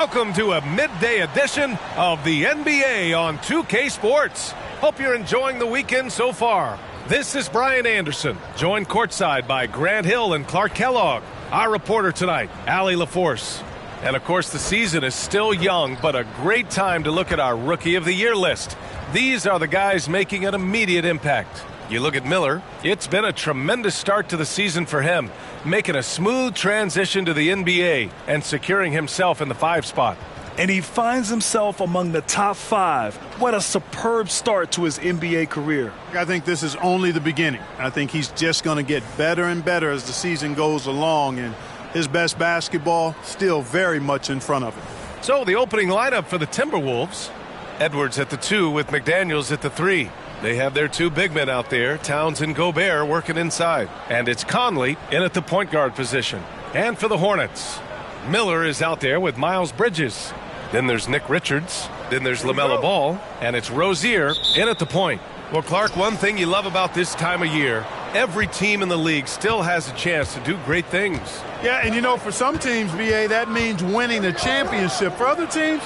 Welcome to a midday edition of the NBA on 2K Sports. Hope you're enjoying the weekend so far. This is Brian Anderson, joined courtside by Grant Hill and Clark Kellogg. Our reporter tonight, Allie LaForce. And of course, the season is still young, but a great time to look at our Rookie of the Year list. These are the guys making an immediate impact. You look at Miller, it's been a tremendous start to the season for him, making a smooth transition to the NBA and securing himself in the 5 spot. And he finds himself among the top 5. What a superb start to his NBA career. I think this is only the beginning. I think he's just going to get better and better as the season goes along, and his best basketball still very much in front of him. So the opening lineup for the Timberwolves, Edwards at the 2 with McDaniels at the 3. They have their 2 big men out there, Towns and Gobert, working inside. And it's Conley in at the point guard position. And for the Hornets, Miller is out there with Miles Bridges. Then there's Nick Richards. Then there's LaMelo Ball. And it's Rozier in at the point. Well, Clark, one thing you love about this time of year, every team in the league still has a chance to do great things. Yeah, and you know, for some teams, BA, that means winning the championship. For other teams,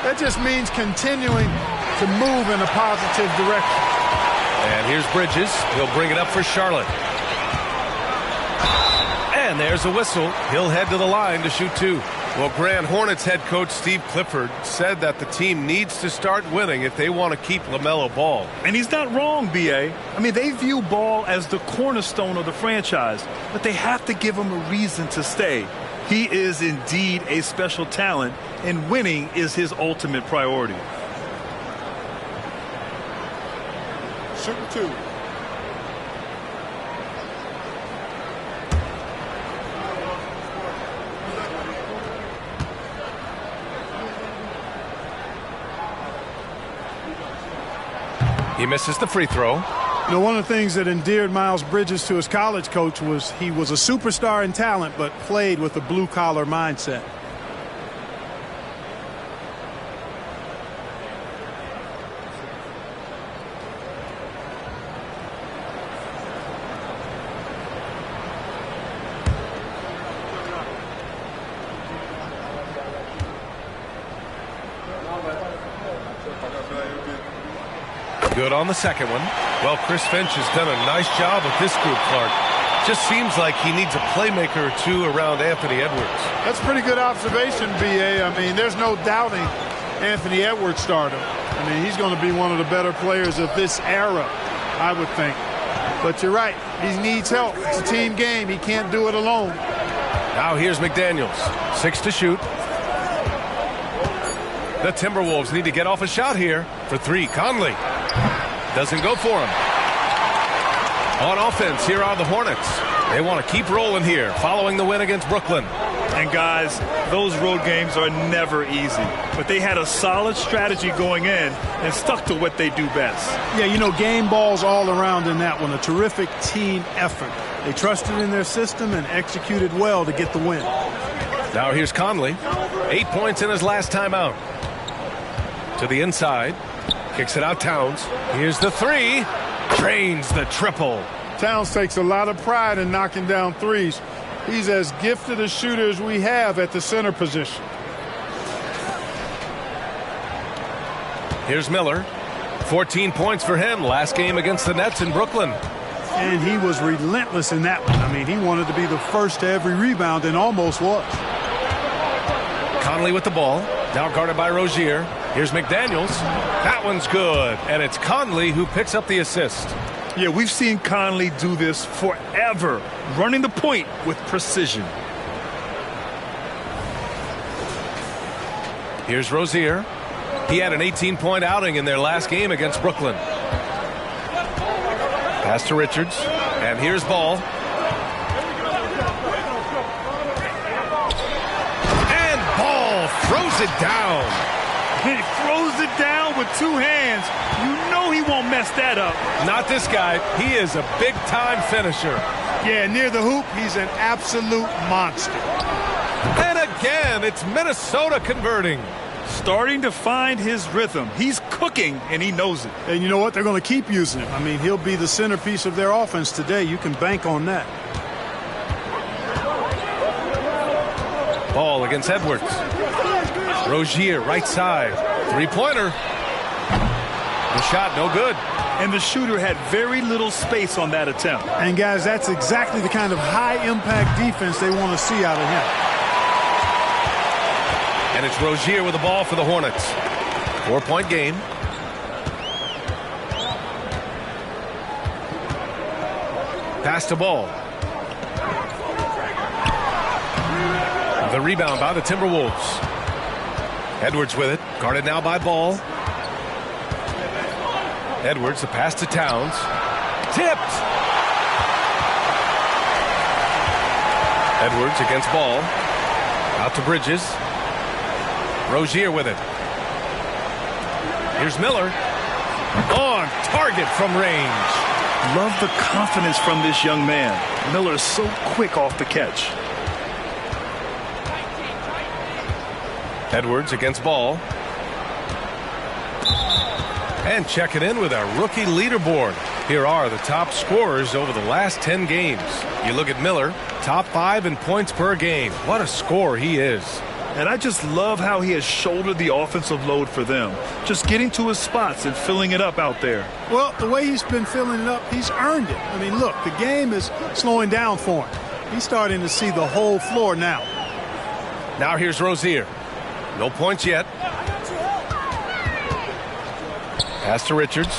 that just means continuing to move in a positive direction. And here's Bridges. He'll bring it up for Charlotte. And there's a whistle. He'll head to the line to shoot 2. Well, Grant, Hornets head coach Steve Clifford said that the team needs to start winning if they want to keep LaMelo Ball. And he's not wrong, B.A. I mean, they view Ball as the cornerstone of the franchise, but they have to give him a reason to stay. He is indeed a special talent, and winning is his ultimate priority. Shooting 2. He misses the free throw. You know, one of the things that endeared Miles Bridges to his college coach was he was a superstar in talent, but played with a blue-collar mindset. Good on the second one. Well, Chris Finch has done a nice job with this group, Clark. Just seems like he needs a playmaker or 2 around Anthony Edwards. That's a pretty good observation, B.A. I mean, there's no doubting Anthony Edwards stardom. I mean, he's going to be one of the better players of this era, I would think. But you're right. He needs help. It's a team game. He can't do it alone. Now here's McDaniels. 6 to shoot. The Timberwolves need to get off a shot here for 3. Conley doesn't go for him. On offense, here are the Hornets. They want to keep rolling here following the win against Brooklyn. And guys, those road games are never easy, but they had a solid strategy going in and stuck to what they do best. Yeah, you know, game balls all around in that one. A terrific team effort. They trusted in their system and executed well to get the win. Now here's Conley. 8 points in his last time out. To the inside. Kicks it out, Towns. Here's the 3. Drains the triple. Towns takes a lot of pride in knocking down threes. He's as gifted a shooter as we have at the center position. Here's Miller. 14 points for him last game against the Nets in Brooklyn. And he was relentless in that one. I mean, he wanted to be the first to every rebound and almost was. Conley with the ball. Now guarded by Rozier. Here's McDaniels. That one's good. And it's Conley who picks up the assist. Yeah, we've seen Conley do this forever, running the point with precision. Here's Rozier. He had an 18-point outing in their last game against Brooklyn. Pass to Richards. And here's Ball. And Ball throws it down. He throws it down with 2 hands. You know he won't mess that up. Not this guy. He is a big-time finisher. Yeah, near the hoop, he's an absolute monster. And again, it's Minnesota converting. Starting to find his rhythm. He's cooking, and he knows it. And you know what? They're going to keep using him. I mean, he'll be the centerpiece of their offense today. You can bank on that. Ball against Edwards. Rozier, right side. Three-pointer. The shot, no good. And the shooter had very little space on that attempt. And, guys, that's exactly the kind of high-impact defense they want to see out of him. And it's Rozier with the ball for the Hornets. 4-point game. Pass to Ball. The rebound by the Timberwolves. Edwards with it. Guarded now by Ball. Edwards, the pass to Towns. Tipped! Edwards against Ball. Out to Bridges. Rozier with it. Here's Miller. On target from range. Love the confidence from this young man. Miller is so quick off the catch. Edwards against Ball. And checking in with our rookie leaderboard. Here are the top scorers over the last 10 games. You look at Miller, top 5 in points per game. What a scorer he is. And I just love how he has shouldered the offensive load for them. Just getting to his spots and filling it up out there. Well, the way he's been filling it up, he's earned it. I mean, look, the game is slowing down for him. He's starting to see the whole floor now. Now here's Rozier. No points yet. Pass to Richards.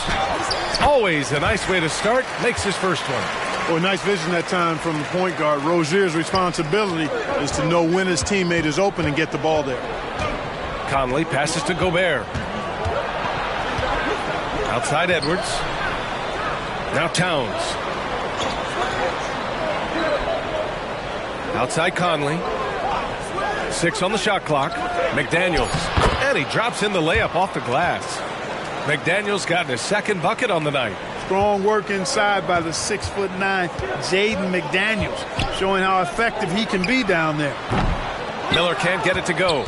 Always a nice way to start. Makes his first one. Well, nice vision that time from the point guard. Rozier's responsibility is to know when his teammate is open and get the ball there. Conley passes to Gobert. Outside Edwards. Now Towns. Outside Conley. 6 on the shot clock. McDaniels. And he drops in the layup off the glass. McDaniels gotten his second bucket on the night. Strong work inside by the 6'9" Jaden McDaniels, showing how effective he can be down there. Miller can't get it to go.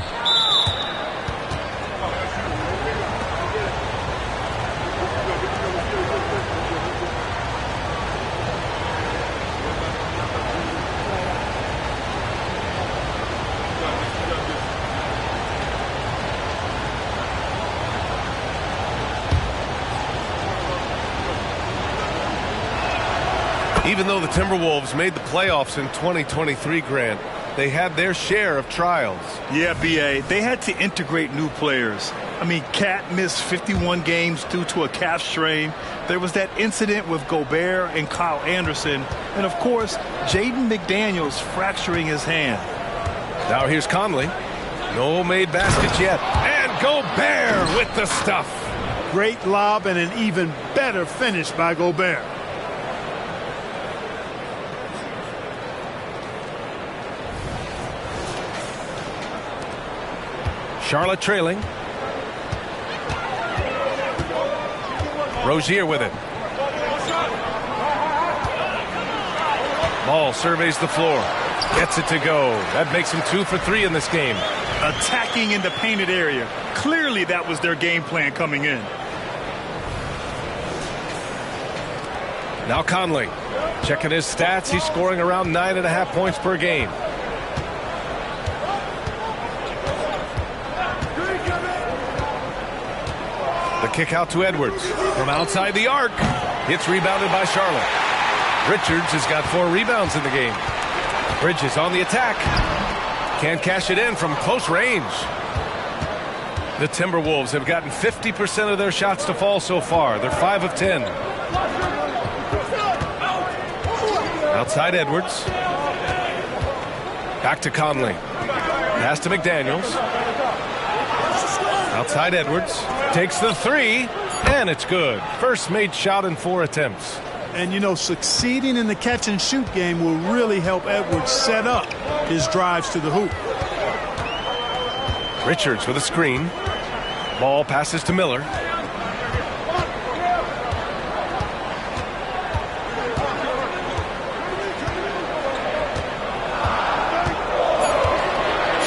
Even though the Timberwolves made the playoffs in 2023, Grant, they had their share of trials. Yeah, B.A., they had to integrate new players. I mean, Cat missed 51 games due to a calf strain. There was that incident with Gobert and Kyle Anderson. And, of course, Jaden McDaniels fracturing his hand. Now here's Conley. No made baskets yet. And Gobert with the stuff. Great lob and an even better finish by Gobert. Charlotte trailing. Rozier with it. Ball surveys the floor. Gets it to go. That makes him 2 for 3 in this game. Attacking in the painted area. Clearly that was their game plan coming in. Now Conley. Checking his stats. He's scoring around 9.5 points per game. The kick out to Edwards from outside the arc. It's rebounded by Charlotte. Richards has got 4 rebounds in the game. Bridges on the attack. Can't cash it in from close range. The Timberwolves have gotten 50% of their shots to fall so far. They're 5 of 10. Outside Edwards. Back to Conley. Pass to McDaniels. Outside Edwards. Takes the 3, and it's good. First made shot in 4 attempts. And, you know, succeeding in the catch-and-shoot game will really help Edwards set up his drives to the hoop. Richards with a screen. Ball passes to Miller.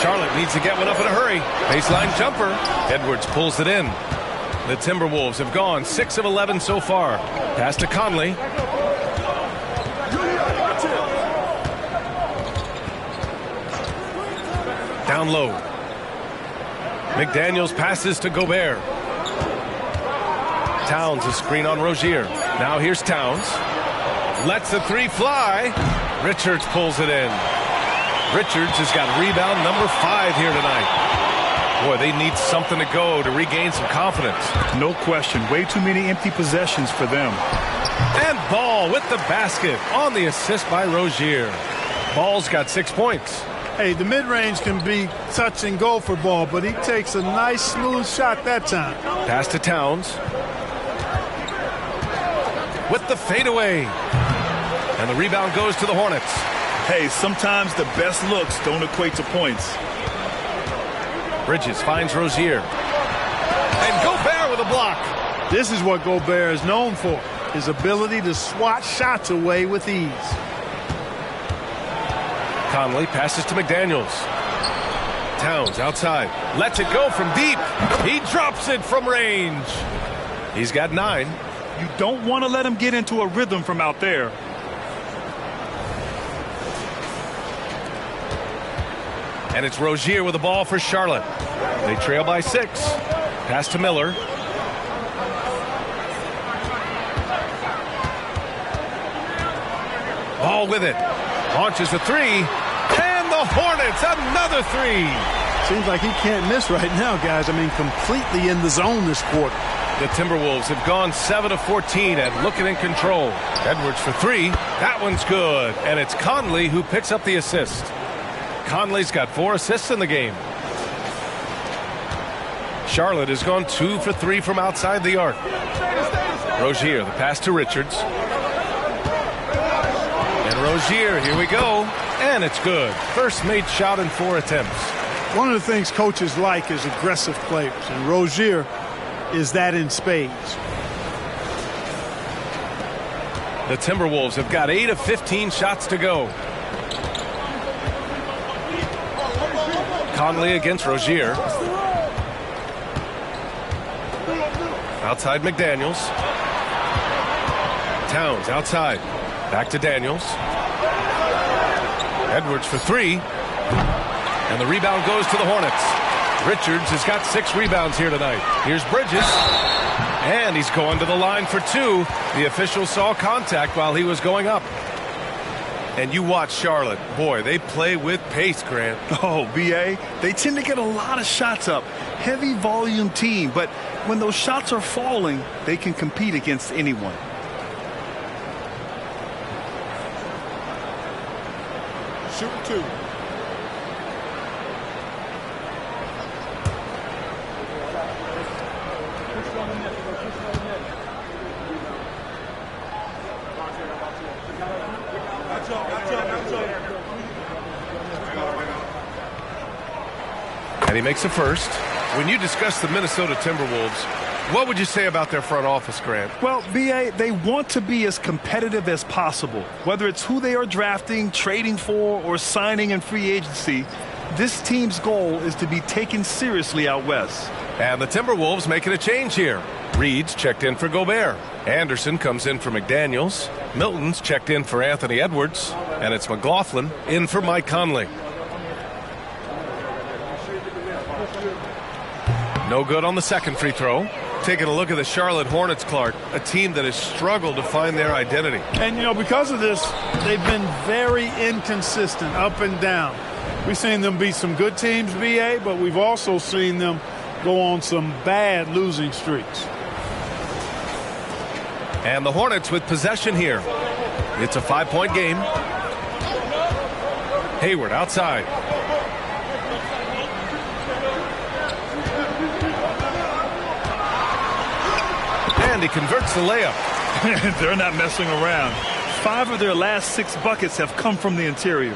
Charlotte needs to get one up in a hurry. Baseline jumper. Edwards pulls it in. The Timberwolves have gone 6 of 11 so far. Pass to Conley. Down low. McDaniels passes to Gobert. Towns a screen on Rozier. Now here's Towns. Lets the three fly. Richards pulls it in. Richards has got rebound number 5 here tonight. Boy, they need something to go to regain some confidence. No question. Way too many empty possessions for them. And Ball with the basket on the assist by Rozier. Ball's got 6 points. Hey, the mid-range can be touch and go for Ball, but he takes a nice smooth shot that time. Pass to Towns. With the fadeaway. And the rebound goes to the Hornets. Hey, sometimes the best looks don't equate to points. Bridges finds Rozier. And Gobert with a block. This is what Gobert is known for. His ability to swat shots away with ease. Conley passes to McDaniels. Towns outside. Lets it go from deep. He drops it from range. He's got 9. You don't want to let him get into a rhythm from out there. And it's Rozier with the ball for Charlotte. They trail by 6. Pass to Miller. Ball with it. Launches the 3. And the Hornets, another 3. Seems like he can't miss right now, guys. I mean, completely in the zone this quarter. The Timberwolves have gone 7 of 14 and looking in control. Edwards for 3. That one's good. And it's Conley who picks up the assist. Conley's got 4 assists in the game. Charlotte has gone 2 for 3 from outside the arc. Rozier, the pass to Richards. And Rozier, here we go. And it's good. First made shot in 4 attempts. One of the things coaches like is aggressive players, and Rozier is that in spades. The Timberwolves have got 8 of 15 shots to go. Conley against Rozier. Outside McDaniels. Towns outside. Back to Daniels. Edwards for 3. And the rebound goes to the Hornets. Richards has got 6 rebounds here tonight. Here's Bridges. And he's going to the line for 2. The official saw contact while he was going up. And you watch Charlotte. Boy, they play with pace, Grant. Oh, B.A., they tend to get a lot of shots up. Heavy volume team, but when those shots are falling, they can compete against anyone. Shoot 2. And he makes a first. When you discuss the Minnesota Timberwolves, what would you say about their front office, Grant? Well, B.A., they want to be as competitive as possible. Whether it's who they are drafting, trading for, or signing in free agency, this team's goal is to be taken seriously out west. And the Timberwolves making a change here. Reed's checked in for Gobert. Anderson comes in for McDaniels. Milton's checked in for Anthony Edwards. And it's McLaughlin in for Mike Conley. No good on the second free throw. Taking a look at the Charlotte Hornets, Clark, a team that has struggled to find their identity. And, you know, because of this, they've been very inconsistent up and down. We've seen them beat some good teams, B.A., but we've also seen them go on some bad losing streaks. And the Hornets with possession here. It's a 5-point game. Hayward outside. And he converts the layup. They're not messing around. 5 of their last 6 buckets have come from the interior.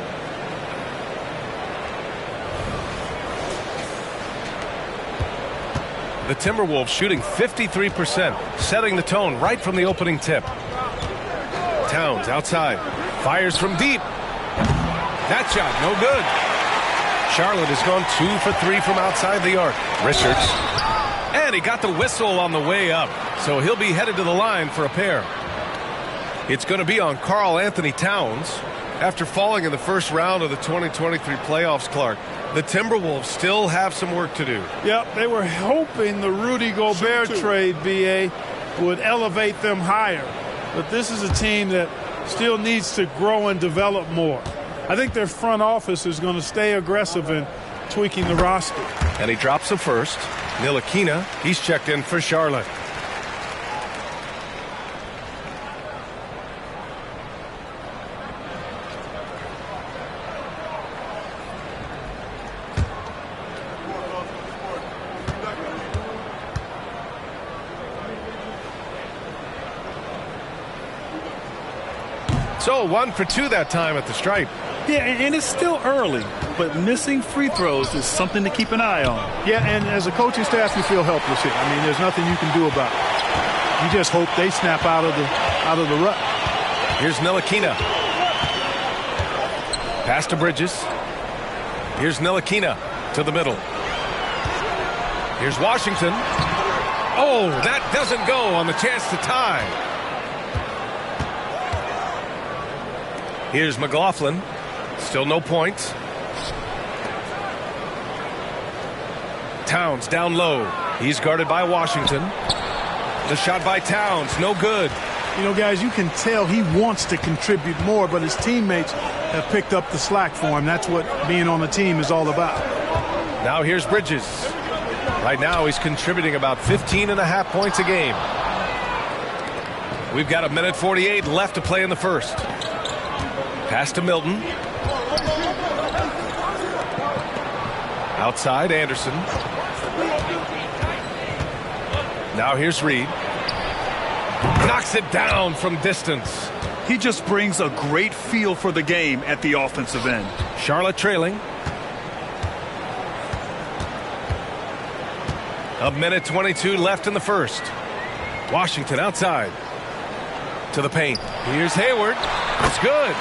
The Timberwolves shooting 53%, setting the tone right from the opening tip. Towns outside. Fires from deep. That shot, no good. Charlotte has gone 2 for 3 from outside the arc. Richards. And he got the whistle on the way up. So he'll be headed to the line for a pair. It's going to be on Karl Anthony Towns. After falling in the first round of the 2023 playoffs, Clark, the Timberwolves still have some work to do. Yep, they were hoping the Rudy Gobert trade, BA, would elevate them higher. But this is a team that still needs to grow and develop more. I think their front office is going to stay aggressive in tweaking the roster. And he drops the first. Ntilikina, he's checked in for Charlotte. So 1 for 2 that time at the stripe. Yeah, and it's still early, but missing free throws is something to keep an eye on. Yeah, and as a coaching staff, you feel helpless here. I mean, there's nothing you can do about it. You just hope they snap out of the rut. Here's Ntilikina. Pass to Bridges. Here's Ntilikina to the middle. Here's Washington. Oh, that doesn't go on the chance to tie. Here's McLaughlin. Still no points. Towns down low. He's guarded by Washington. The shot by Towns, no good. You know, guys, you can tell he wants to contribute more, but his teammates have picked up the slack for him. That's what being on the team is all about. Now here's Bridges. Right now he's contributing about 15.5 points a game. We've got 1:48 left to play in the first. Pass to Milton. Outside, Anderson. Now here's Reed. Knocks it down from distance. He just brings a great feel for the game at the offensive end. Charlotte trailing. 1:22 left in the first. Washington outside. To the paint. Here's Hayward. It's good.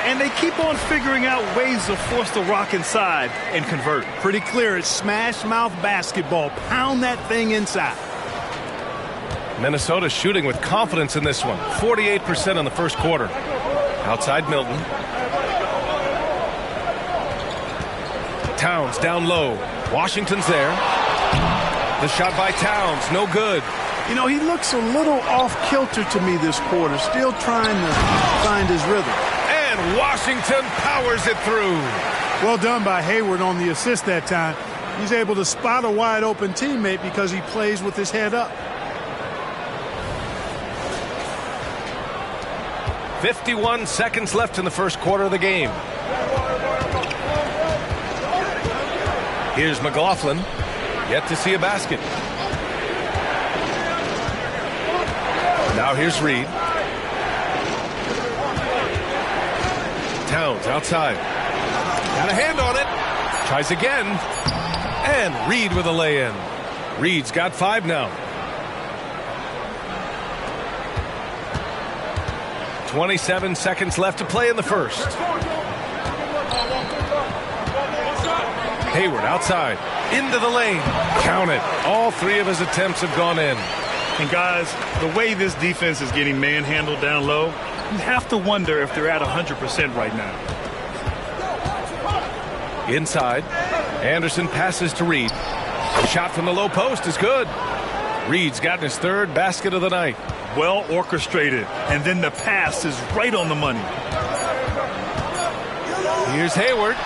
And they keep on figuring out ways to force the rock inside and convert. Pretty clear. It's smash mouth basketball. Pound that thing inside. Minnesota shooting with confidence in this one. 48% in the first quarter. Outside Milton. Towns down low. Washington's there. The shot by Towns, no good. You know, he looks a little off-kilter to me this quarter, still trying to find his rhythm. And Washington powers it through. Well done by Hayward on the assist that time. He's able to spot a wide-open teammate because he plays with his head up. 51 seconds left in the first quarter of the game. Here's McLaughlin. Yet to see a basket. Now here's Reed. Towns outside. Got a hand on it. Tries again. And Reed with a lay-in. Reed's got 5 now. 27 seconds left to play in the first. Hayward outside. Into the lane. Count it. All 3 of his attempts have gone in. And guys, the way this defense is getting manhandled down low, you have to wonder if they're at 100% right now. Inside. Anderson passes to Reed. The shot from the low post is good. Reed's gotten his 3rd basket of the night. Well orchestrated. And then the pass is right on the money. Here's Hayward.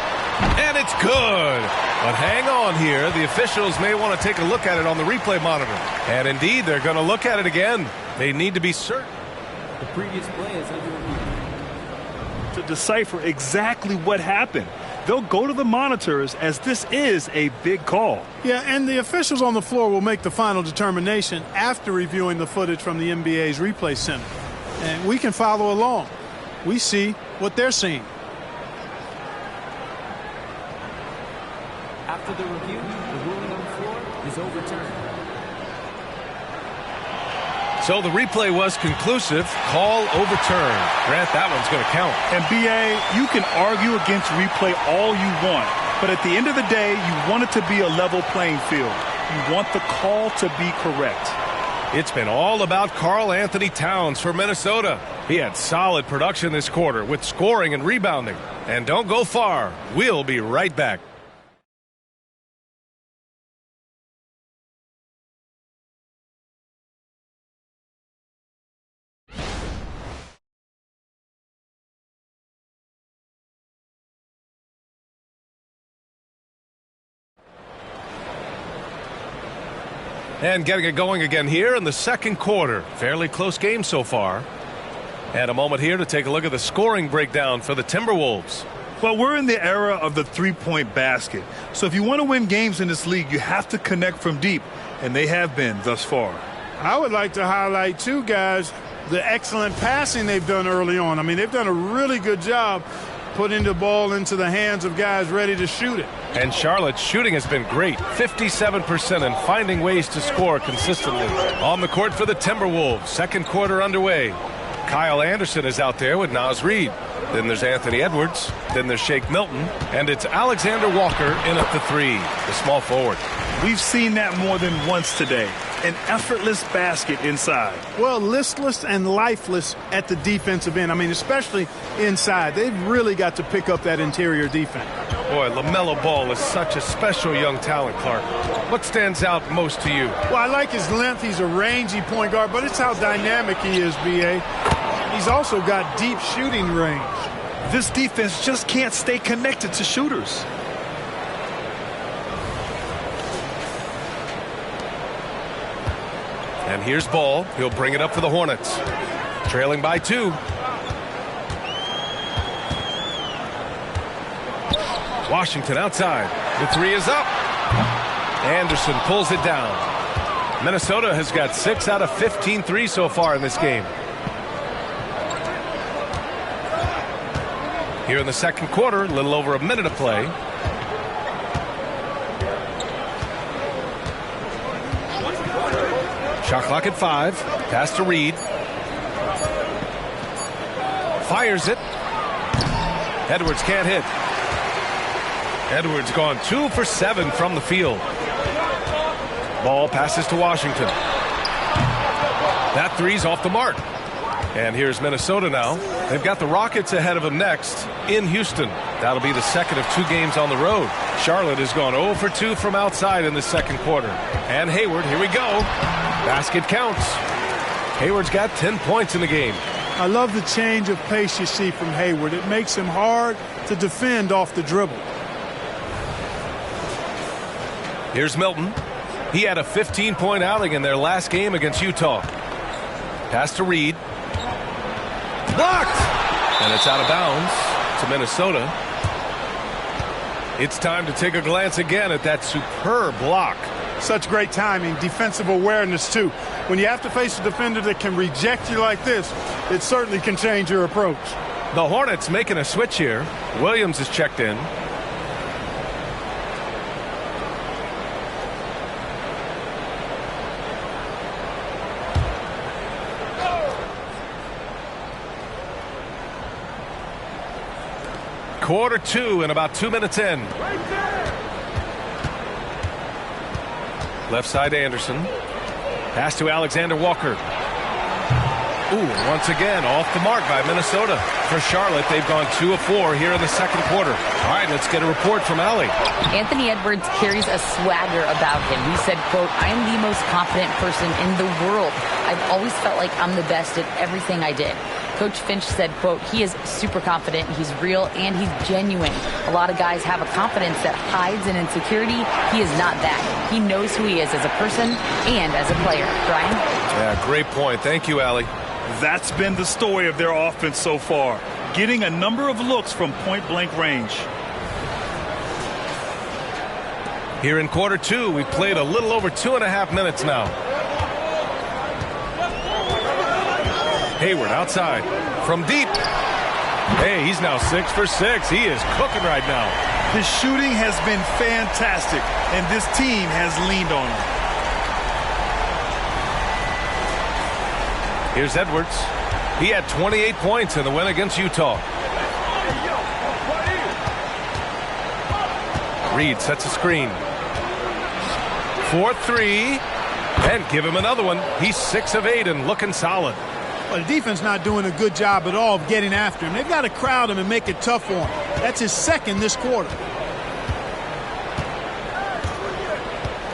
And it's good. But hang on here. The officials may want to take a look at it on the replay monitor. And indeed, they're going to look at it again. They need to be certain. The previous play is under review. To decipher exactly what happened. They'll go to the monitors as this is a big call. Yeah, and the officials on the floor will make the final determination after reviewing the footage from the NBA's replay center. And we can follow along. We see what they're seeing. After the review, the ruling on the floor is overturned. So the replay was conclusive. Call overturned. Grant, that one's going to count. And BA, you can argue against replay all you want, but at the end of the day, you want it to be a level playing field. You want the call to be correct. It's been all about Karl Anthony Towns for Minnesota. He had solid production this quarter with scoring and rebounding. And don't go far. We'll be right back. And getting it going again here in the second quarter. Fairly close game so far. And a moment here to take a look at the scoring breakdown for the Timberwolves. Well, we're in the era of the three-point basket. So if you want to win games in this league, you have to connect from deep. And they have been thus far. I would like to highlight, too, guys, the excellent passing they've done early on. I mean, they've done a really good job putting the ball into the hands of guys ready to shoot it. And Charlotte's shooting has been great. 57% and finding ways to score consistently. On the court for the Timberwolves. Second quarter underway. Kyle Anderson is out there with Naz Reid. Then there's Anthony Edwards. Then there's Shake Milton. And it's Alexander Walker in at the three, the small forward. We've seen that more than once today. An effortless basket inside. Well, listless and lifeless at the defensive end. I mean, especially inside. They've really got to pick up that interior defense. Boy, LaMelo Ball is such a special young talent, Clark. What stands out most to you? Well, I like his length. He's a rangy point guard, but it's how dynamic he is, B.A. He's also got deep shooting range. This defense just can't stay connected to shooters. And here's Ball. He'll bring it up for the Hornets. Trailing by 2. Washington outside. The three is up. Anderson pulls it down. Minnesota has got 6 out of 15 threes so far in this game. Here in the second quarter, a little over a minute of play. Shot clock at 5. Pass to Reid. Fires it. Edwards can't hit. Edwards gone 2 for 7 from the field. Ball passes to Washington. That three's off the mark. And here's Minnesota now. They've got the Rockets ahead of them next in Houston. That'll be the second of 2 games on the road. Charlotte has gone 0 for 2 from outside in the second quarter. And Hayward, here we go. Basket counts. Hayward's got 10 points in the game. I love the change of pace you see from Hayward. It makes him hard to defend off the dribble. Here's Milton. He had a 15-point outing in their last game against Utah. Pass to Reid. Blocked! And it's out of bounds to Minnesota. It's time to take a glance again at that superb block. Such great timing, defensive awareness, too. When you have to face a defender that can reject you like this, it certainly can change your approach. The Hornets making a switch here. Williams is checked in. Quarter 2 and about 2 minutes in. Left side Anderson. Pass to Alexander Walker. Ooh, once again off the mark by Minnesota. For Charlotte, they've gone 2 of 4 here in the second quarter. All right, let's get a report from Allie. Anthony Edwards carries a swagger about him. He said, quote, "I am the most confident person in the world. I've always felt like I'm the best at everything I did." Coach Finch said, quote, "He is super confident, he's real, and he's genuine. A lot of guys have a confidence that hides an insecurity. He is not that. He knows who he is as a person and as a player." Brian? Yeah, great point. Thank you, Allie. That's been the story of their offense so far, getting a number of looks from point-blank range. Here in quarter 2, we've played a little over 2.5 minutes now. Hayward outside from deep. Hey, he's now 6 for 6. He is cooking right now. His shooting has been fantastic, and this team has leaned on him. Here's Edwards. He had 28 points in the win against Utah. Reid sets a screen. 4-3. And give him another one. He's 6 of 8 and looking solid. Well, the defense not doing a good job at all of getting after him. They've got to crowd him and make it tough for him. That's his second this quarter.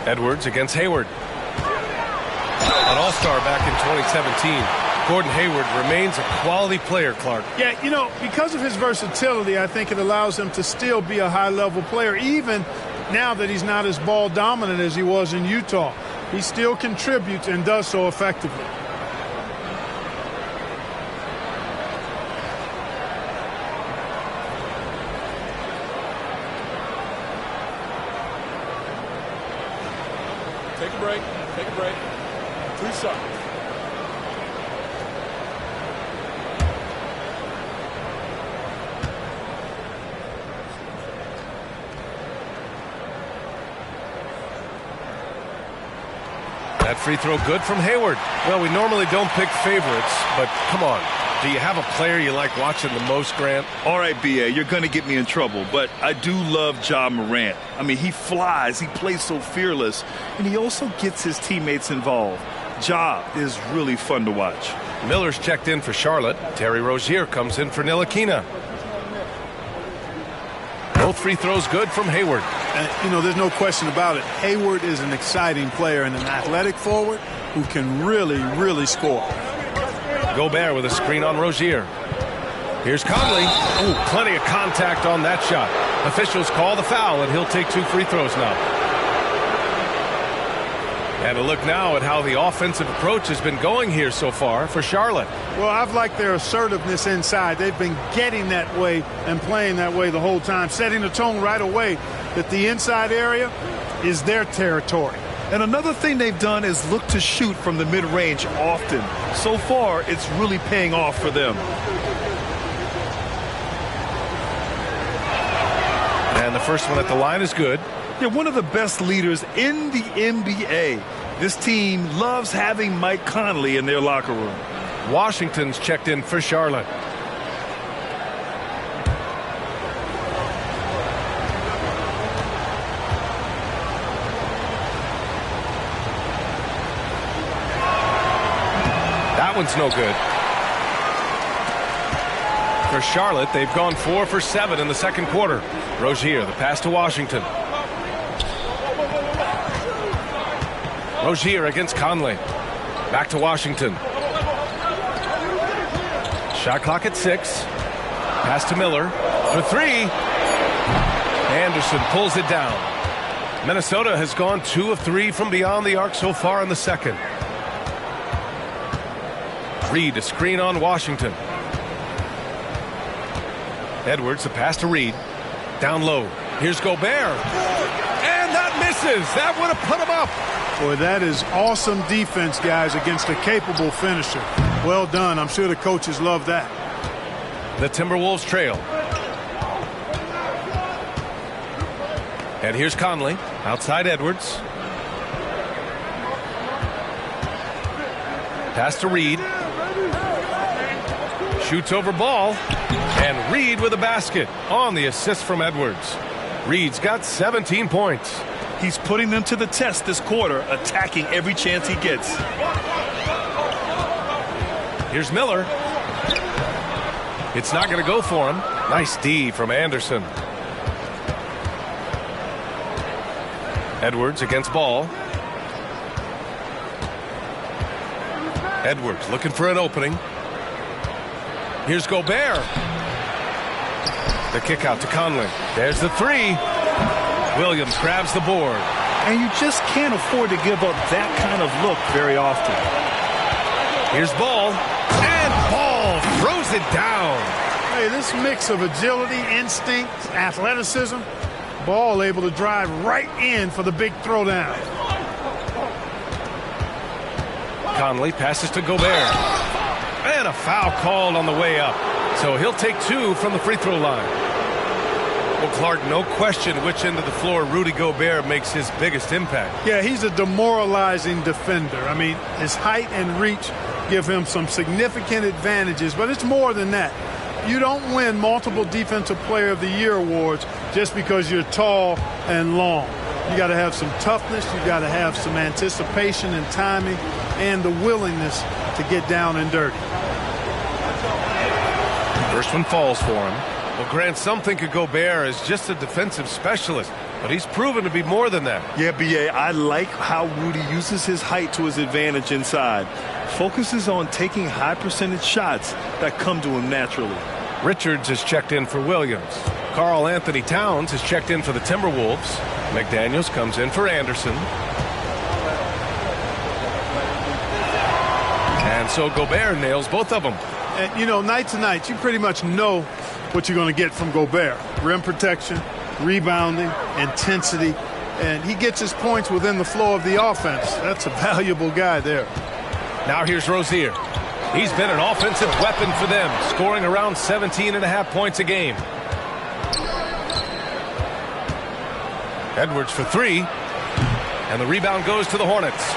Edwards against Hayward. An all-star back in 2017. Gordon Hayward remains a quality player, Clark. Yeah, you know, because of his versatility, I think it allows him to still be a high-level player, even now that he's not as ball dominant as he was in Utah. He still contributes and does so effectively. Take a break. Take a break. 2 shots. That free throw good from Hayward. Well, we normally don't pick favorites, but come on. Do you have a player you like watching the most, Grant? All right, B.A., you're going to get me in trouble, but I do love Ja Morant. I mean, he flies, he plays so fearless, and he also gets his teammates involved. Ja is really fun to watch. Miller's checked in for Charlotte. Terry Rozier comes in for Ntilikina. Both free throws good from Hayward. You know, there's no question about it. Hayward is an exciting player and an athletic forward who can really, really score. Gobert with a screen on Rozier. Here's Conley. Ooh, plenty of contact on that shot. Officials call the foul, and he'll take 2 free throws now. And a look now at how the offensive approach has been going here so far for Charlotte. Well, I've liked their assertiveness inside. They've been getting that way and playing that way the whole time, setting the tone right away that the inside area is their territory. And another thing they've done is look to shoot from the mid-range often. So far, it's really paying off for them. And the first one at the line is good. They're one of the best leaders in the NBA. This team loves having Mike Conley in their locker room. Washington's checked in for Charlotte. That one's no good. For Charlotte, they've gone 4 for 7 in the second quarter. Rozier, the pass to Washington. Rozier against Conley. Back to Washington. Shot clock at 6. Pass to Miller for 3. Anderson pulls it down. Minnesota has gone 2 of 3 from beyond the arc so far in the second. Reed, a screen on Washington. Edwards, the pass to Reed. Down low. Here's Gobert. And that misses. That would have put him up. Boy, that is awesome defense, guys, against a capable finisher. Well done. I'm sure the coaches love that. The Timberwolves trail. And here's Conley. Outside Edwards. Pass to Reed. Shoots over ball. And Reed with a basket on the assist from Edwards. Reed's got 17 points. He's putting them to the test this quarter, attacking every chance he gets. Here's Miller. It's not going to go for him. Nice D from Anderson. Edwards against ball. Edwards looking for an opening. Here's Gobert. The kick out to Conley. There's the 3. Williams grabs the board. And you just can't afford to give up that kind of look very often. Here's Ball. And Ball throws it down. Hey, this mix of agility, instinct, athleticism, Ball able to drive right in for the big throwdown. Conley passes to Gobert. And a foul called on the way up. So he'll take 2 from the free throw line. Well, Clark, no question which end of the floor Rudy Gobert makes his biggest impact. Yeah, he's a demoralizing defender. I mean, his height and reach give him some significant advantages, but it's more than that. You don't win multiple Defensive Player of the Year awards just because you're tall and long. You got to have some toughness. You got to have some anticipation and timing and the willingness to get down and dirty. First one falls for him. Well, Grant, some think of Gobert as just a defensive specialist, but he's proven to be more than that. Yeah, B.A., I like how Rudy uses his height to his advantage inside. Focuses on taking high percentage shots that come to him naturally. Richards is checked in for Williams. Karl Anthony Towns is checked in for the Timberwolves. McDaniels comes in for Anderson. And so Gobert nails both of them. And, you know, night to night, you pretty much know what you're going to get from Gobert. Rim protection, rebounding, intensity, and he gets his points within the flow of the offense. That's a valuable guy there. Now here's Rozier. He's been an offensive weapon for them, scoring around 17.5 points a game. Edwards for three, and the rebound goes to the Hornets.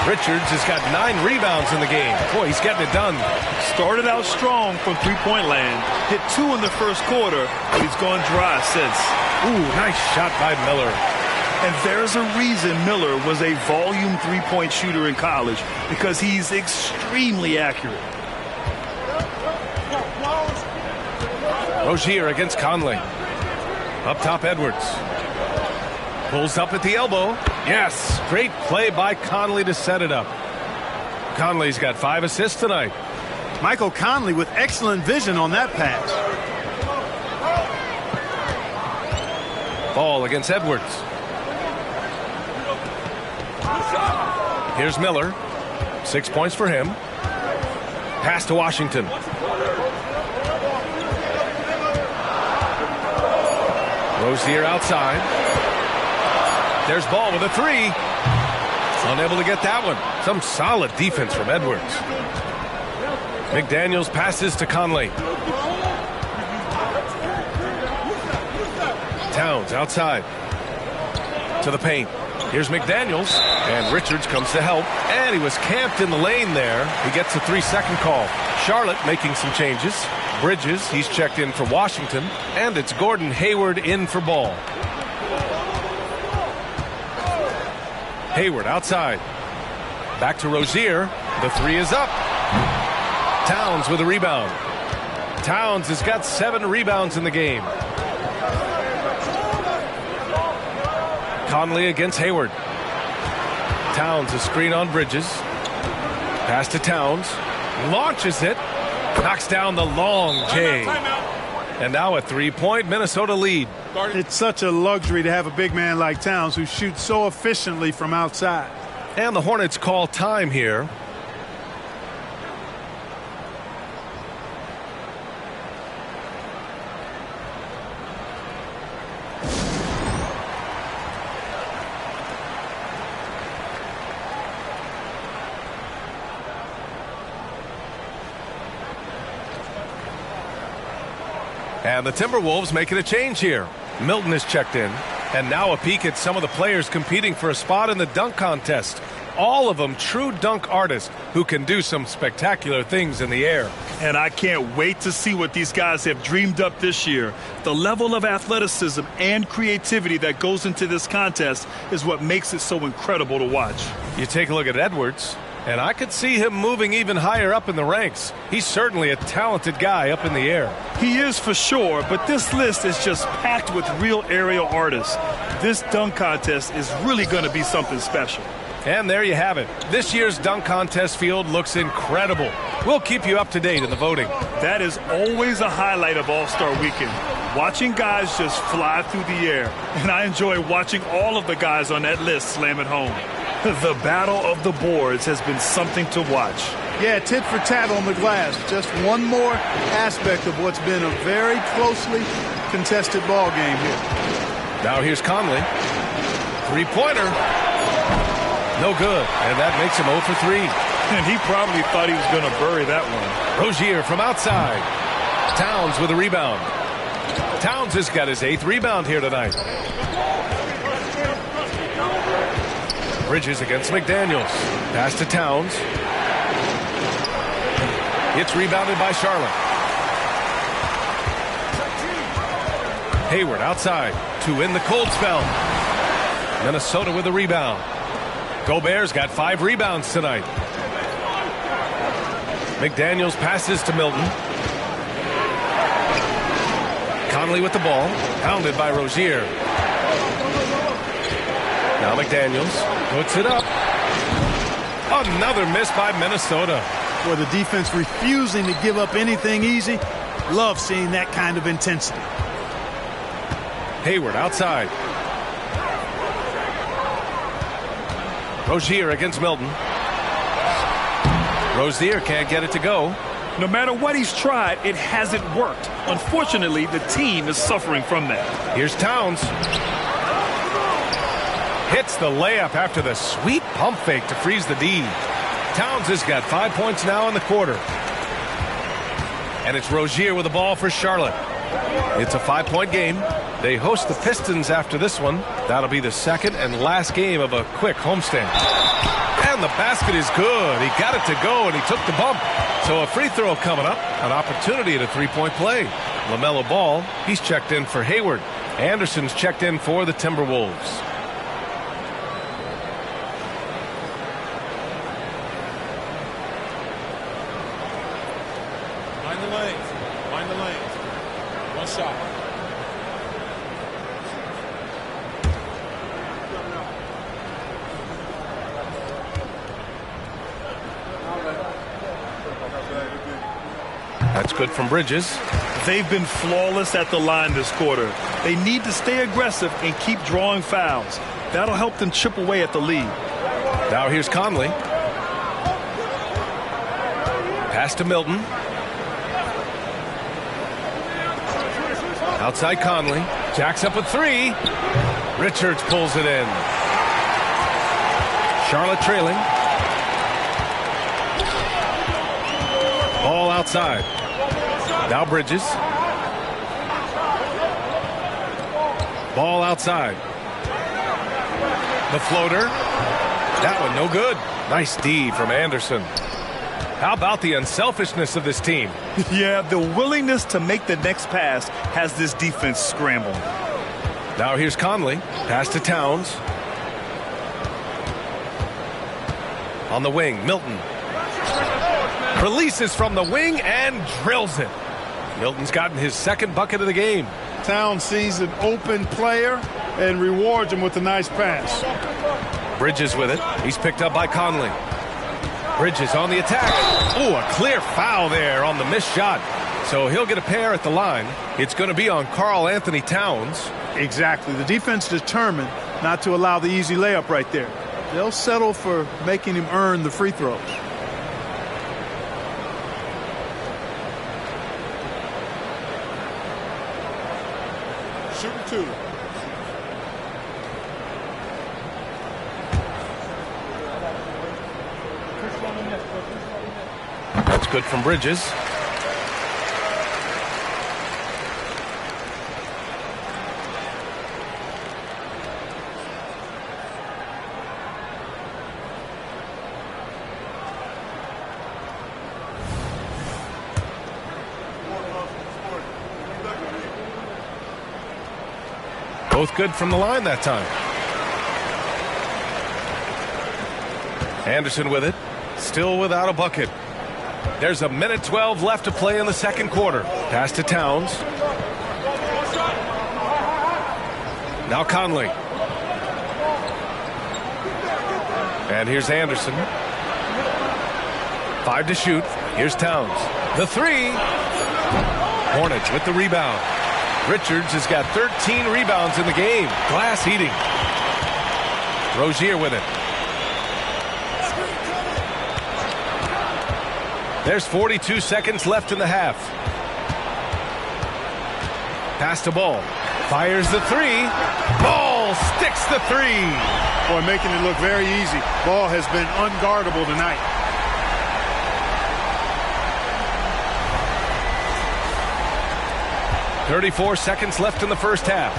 Richards has got 9 rebounds in the game. Boy, he's getting it done. Started out strong from three-point land, hit 2 in the first quarter, but he's gone dry since. Ooh, nice shot by Miller. And there's a reason Miller was a volume three-point shooter in college, because he's extremely accurate. Rozier against Conley. Up top, Edwards. Pulls up at the elbow. Yes, great play by Conley to set it up. Conley's got 5 assists tonight. Michael Conley with excellent vision on that pass. Ball against Edwards. Here's Miller. 6 points for him. Pass to Washington. Rozier outside. There's Ball with a 3. Unable to get that one. Some solid defense from Edwards. McDaniels passes to Conley. Towns outside. To the paint. Here's McDaniels. And Richards comes to help. And he was camped in the lane there. He gets a 3-second call. Charlotte making some changes. Bridges, he's checked in for Washington. And it's Gordon Hayward in for Ball. Hayward outside. Back to Rozier. The 3 is up. Towns with a rebound. Towns has got 7 rebounds in the game. Conley against Hayward. Towns a screen on Bridges. Pass to Towns. Launches it. Knocks down the long J. And now a 3-point Minnesota lead. It's such a luxury to have a big man like Towns who shoots so efficiently from outside. And the Hornets call time here. And the Timberwolves making a change here. Milton is checked in. And now a peek at some of the players competing for a spot in the dunk contest. All of them true dunk artists who can do some spectacular things in the air. And I can't wait to see what these guys have dreamed up this year. The level of athleticism and creativity that goes into this contest is what makes it so incredible to watch. You take a look at Edwards, and I could see him moving even higher up in the ranks. He's certainly a talented guy up in the air. He is for sure, but this list is just packed with real aerial artists. This dunk contest is really going to be something special. And there you have it. This year's dunk contest field looks incredible. We'll keep you up to date in the voting. That is always a highlight of All-Star Weekend. Watching guys just fly through the air. And I enjoy watching all of the guys on that list slam it home. The battle of the boards has been something to watch. Yeah, tit for tat on the glass. Just one more aspect of what's been a very closely contested ball game here. Now here's Conley. 3-pointer. No good. And that makes him 0 for 3. And he probably thought he was going to bury that one. Rozier from outside. Towns with a rebound. Towns has got his 8th rebound here tonight. Bridges against McDaniels. Pass to Towns. It's rebounded by Charlotte. Hayward outside to end the cold spell. Minnesota with a rebound. Gobert's got 5 rebounds tonight. McDaniels passes to Milton. Conley with the ball, pounded by Rozier. Now McDaniels puts it up. Another miss by Minnesota. For the defense refusing to give up anything easy. Love seeing that kind of intensity. Hayward outside. Rozier against Milton. Rozier can't get it to go. No matter what he's tried, it hasn't worked. Unfortunately, the team is suffering from that. Here's Towns. Hits the layup after the sweet pump fake to freeze the D. Towns has got 5 points now in the quarter. And it's Rozier with the ball for Charlotte. It's a 5-point game. They host the Pistons after this one. That'll be the second and last game of a quick homestand. And the basket is good. He got it to go, and he took the bump. So a free throw coming up. An opportunity at a three-point play. LaMelo Ball, he's checked in for Hayward. Anderson's checked in for the Timberwolves. Find the lanes. One shot. That's good from Bridges. They've been flawless at the line this quarter. They need to stay aggressive and keep drawing fouls. That'll help them chip away at the lead. Now here's Conley. Pass to Milton. Outside Conley. Jacks up a three. Richards pulls it in. Charlotte trailing. Ball outside. Now Bridges. Ball outside. The floater. That one no good. Nice D from Anderson. How about the unselfishness of this team? Yeah, the willingness to make the next pass has this defense scrambling. Now here's Conley. Pass to Towns. On the wing, Milton. Releases from the wing and drills it. Milton's gotten his second bucket of the game. Towns sees an open player and rewards him with a nice pass. Bridges with it. He's picked up by Conley. Bridges on the attack. Oh, a clear foul there on the missed shot. So he'll get a pair at the line. It's going to be on Karl Anthony Towns. Exactly. The defense determined not to allow the easy layup right there. They'll settle for making him earn the free throws. Shooting two. That's good from Bridges. Both good from the line that time. Anderson with it. Still without a bucket. There's a minute 12 left to play in the second quarter. Pass to Towns. Now Conley. And here's Anderson. 5 to shoot. Here's Towns. The three. Hornets with the rebound. Richards has got 13 rebounds in the game. Glass heating. Rozier with it. There's 42 seconds left in the half. Pass to Ball. Fires the three. Ball sticks the three. Boy, making it look very easy. Ball has been unguardable tonight. .34 seconds left in the first half.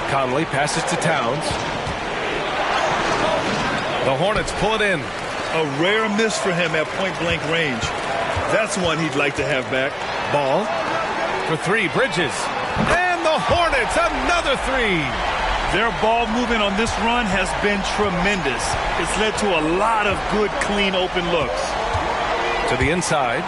Conley passes to Towns. The Hornets pull it in. A rare miss for him at point-blank range. That's one he'd like to have back. Ball for three. Bridges. And the Hornets, another three. Their ball movement on this run has been tremendous. It's led to a lot of good, clean, open looks. To the inside.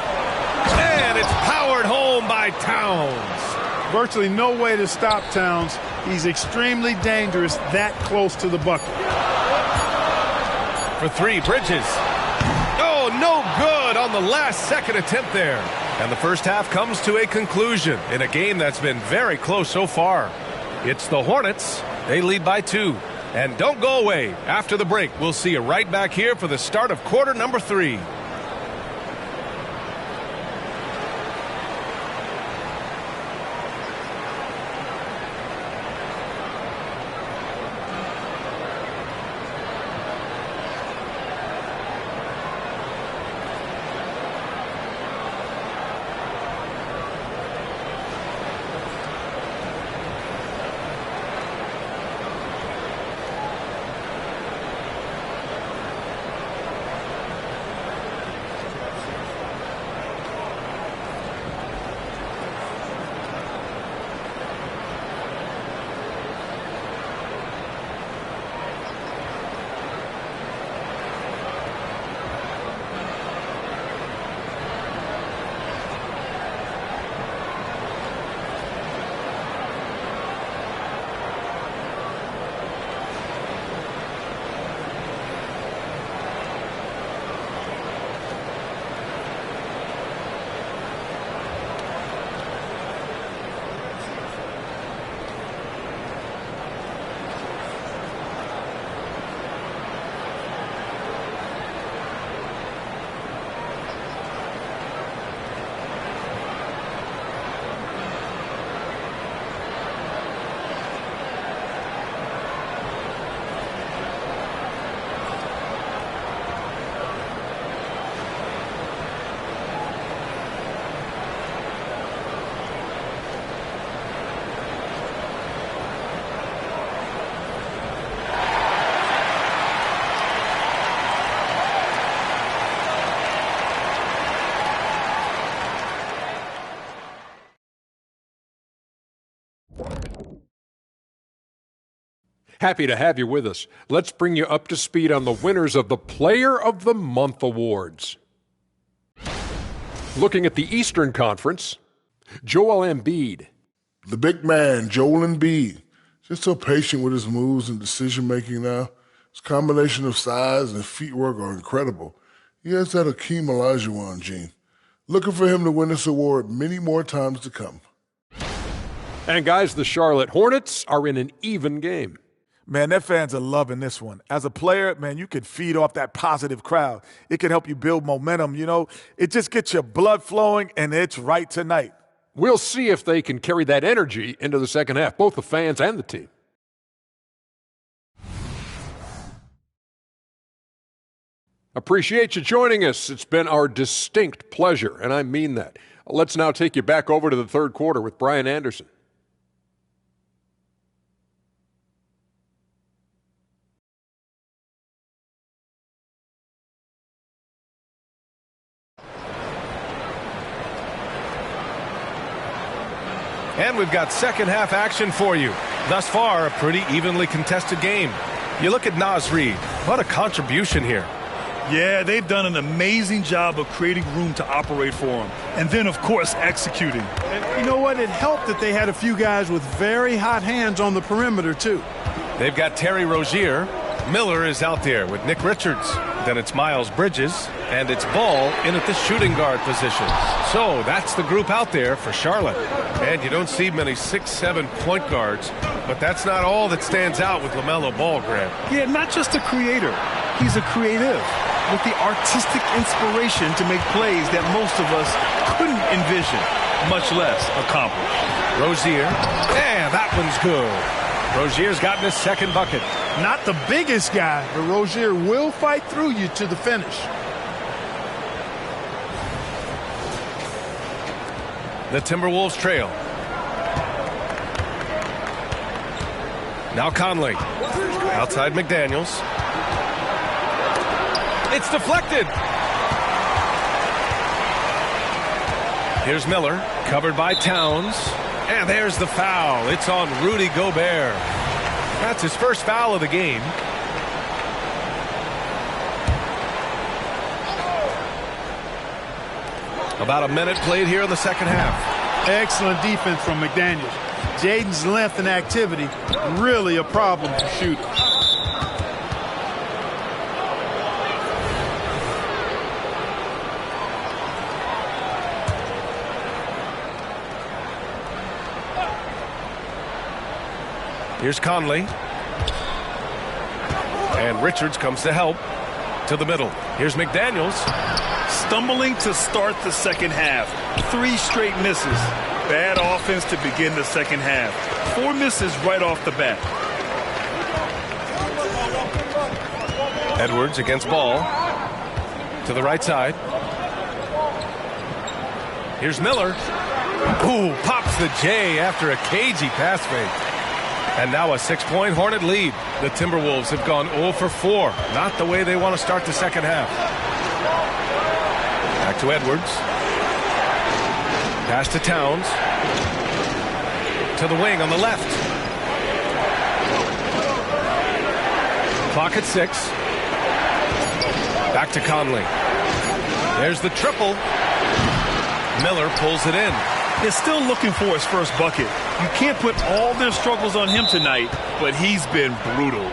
And it's powered home by Towns. Virtually no way to stop Towns. He's extremely dangerous that close to the bucket. For three, Bridges. Oh, no good on the last second attempt there. And the first half comes to a conclusion in a game that's been very close so far. It's the Hornets. They lead by 2. And don't go away. After the break, we'll see you right back here for the start of quarter number 3. Happy to have you with us. Let's bring you up to speed on the winners of the Player of the Month awards. Looking at the Eastern Conference, Joel Embiid. The big man, Joel Embiid. Just so patient with his moves and decision-making now. His combination of size and feet work are incredible. He has that Hakeem Olajuwon gene. Looking for him to win this award many more times to come. And guys, the Charlotte Hornets are in an even game. Man, their fans are loving this one. As a player, man, you can feed off that positive crowd. It can help you build momentum, you know. It just gets your blood flowing, and it's right tonight. We'll see if they can carry that energy into the second half, both the fans and the team. Appreciate you joining us. It's been our distinct pleasure, and I mean that. Let's now take you back over to the third quarter with Brian Anderson. And we've got second half action for you. Thus far, a pretty evenly contested game. You look at Naz Reid. What a contribution here. Yeah, they've done an amazing job of creating room to operate for him. And then, of course, executing. And you know what? It helped that they had a few guys with very hot hands on the perimeter, too. They've got Terry Rozier. Miller is out there with Nick Richards. Then it's Miles Bridges, and it's Ball in at the shooting guard position. So that's the group out there for Charlotte. And you don't see many 6'7" point guards, but that's not all that stands out with LaMelo Ball, Grant. Yeah, not just a creator. He's a creative with the artistic inspiration to make plays that most of us couldn't envision, much less accomplish. Rozier, and that one's good. Rozier's gotten his second bucket. Not the biggest guy, but Rozier will fight through you to the finish. The Timberwolves trail. Now Conley. Outside McDaniels. It's deflected. Here's Miller, covered by Towns. And there's the foul. It's on Rudy Gobert. That's his first foul of the game. About a minute played here in the second half. Excellent defense from McDaniels. Jaden's length and activity, really a problem for shooting. Here's Conley. And Richards comes to help. To the middle. Here's McDaniels. Stumbling to start the second half. 3 straight misses. Bad offense to begin the second half. 4 misses right off the bat. Edwards against Ball. To the right side. Here's Miller. Ooh, pops the J after a cagey pass fake. And now a 6-point Hornet lead. The Timberwolves have gone 0 for 4. Not the way they want to start the second half. Back to Edwards. Pass to Towns. To the wing on the left. Clock at 6. Back to Conley. There's the triple. Miller pulls it in. Is still looking for his first bucket. You can't put all their struggles on him tonight, but he's been brutal.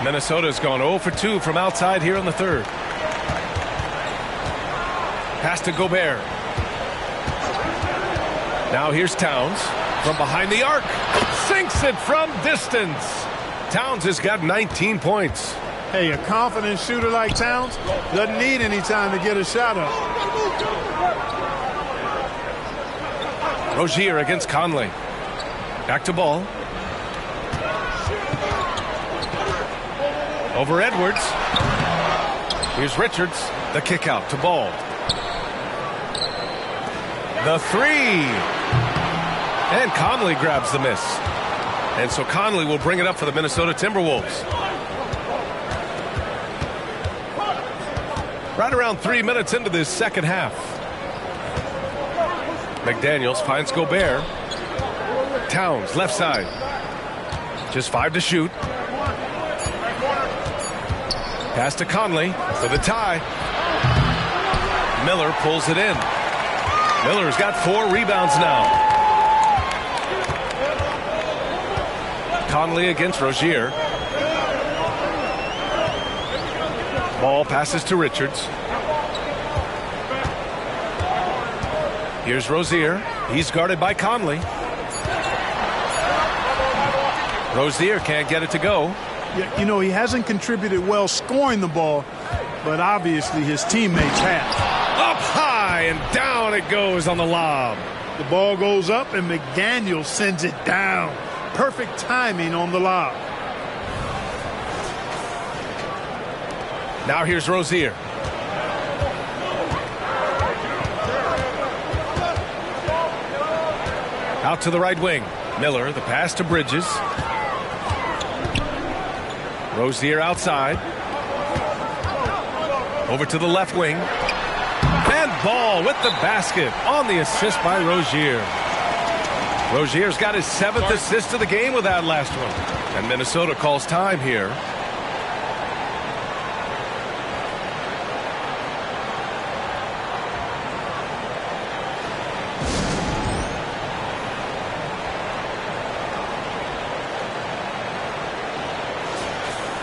Minnesota's gone 0 for 2 from outside here in the third. Pass to Gobert. Now here's Towns from behind the arc. Sinks it from distance. Towns has got 19 points. Hey, a confident shooter like Towns doesn't need any time to get a shot up. Rozier against Conley. Back to Ball. Over Edwards. Here's Richards. The kick out to Ball. The 3. And Conley grabs the miss. And so Conley will bring it up for the Minnesota Timberwolves. Right around 3 minutes into this second half. McDaniels finds Gobert. Towns, left side. Just 5 to shoot. Pass to Conley for the tie. Miller pulls it in. Miller's got 4 rebounds now. Conley against Rozier. Ball passes to Richards. Here's Rozier. He's guarded by Conley. Rozier can't get it to go. Yeah, you know, he hasn't contributed well scoring the ball, but obviously his teammates have. Up high and down it goes on the lob. The ball goes up and McDaniels sends it down. Perfect timing on the lob. Now here's Rozier. Out to the right wing. Miller, the pass to Bridges. Rozier outside. Over to the left wing. And Ball with the basket on the assist by Rozier. Rozier's got his 7th assist of the game with that last one. And Minnesota calls time here.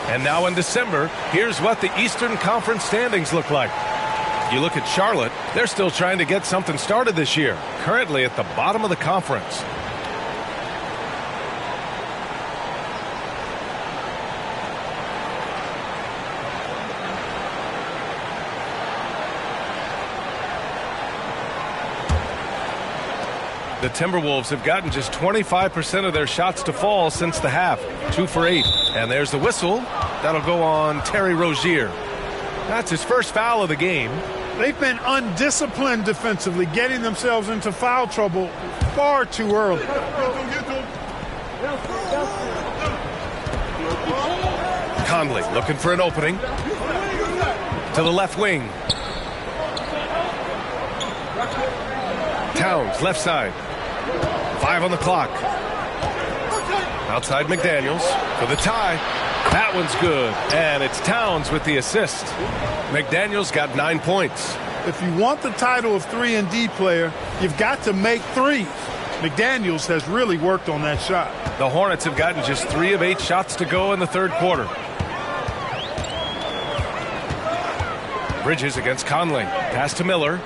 And now in December, here's what the Eastern Conference standings look like. You look at Charlotte, they're still trying to get something started this year. Currently at the bottom of the conference. The Timberwolves have gotten just 25% of their shots to fall since the half. 2 for 8. And there's the whistle. That'll go on Terry Rozier. That's his first foul of the game. They've been undisciplined defensively, getting themselves into foul trouble far too early. Conley looking for an opening. To the left wing. Towns, left side. 5 on the clock. Outside McDaniels for the tie. That one's good. And it's Towns with the assist. McDaniels got 9 points. If you want the title of 3-and-D player, you've got to make threes. McDaniels has really worked on that shot. The Hornets have gotten just 3 of 8 shots to go in the third quarter. Bridges against Conley. Pass to Miller.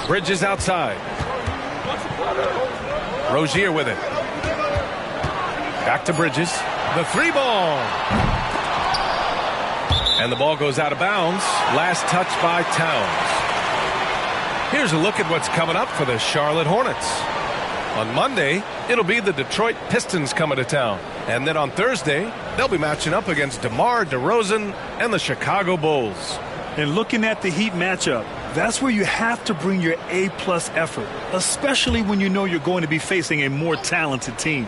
Bridges outside. Rozier with it. Back to Bridges. The 3-ball. And the ball goes out of bounds. Last touch by Towns. Here's a look at what's coming up for the Charlotte Hornets. On Monday, it'll be the Detroit Pistons coming to town. And then on Thursday, they'll be matching up against DeMar DeRozan and the Chicago Bulls. And looking at the Heat matchup, that's where you have to bring your A-plus effort, especially when you know you're going to be facing a more talented team.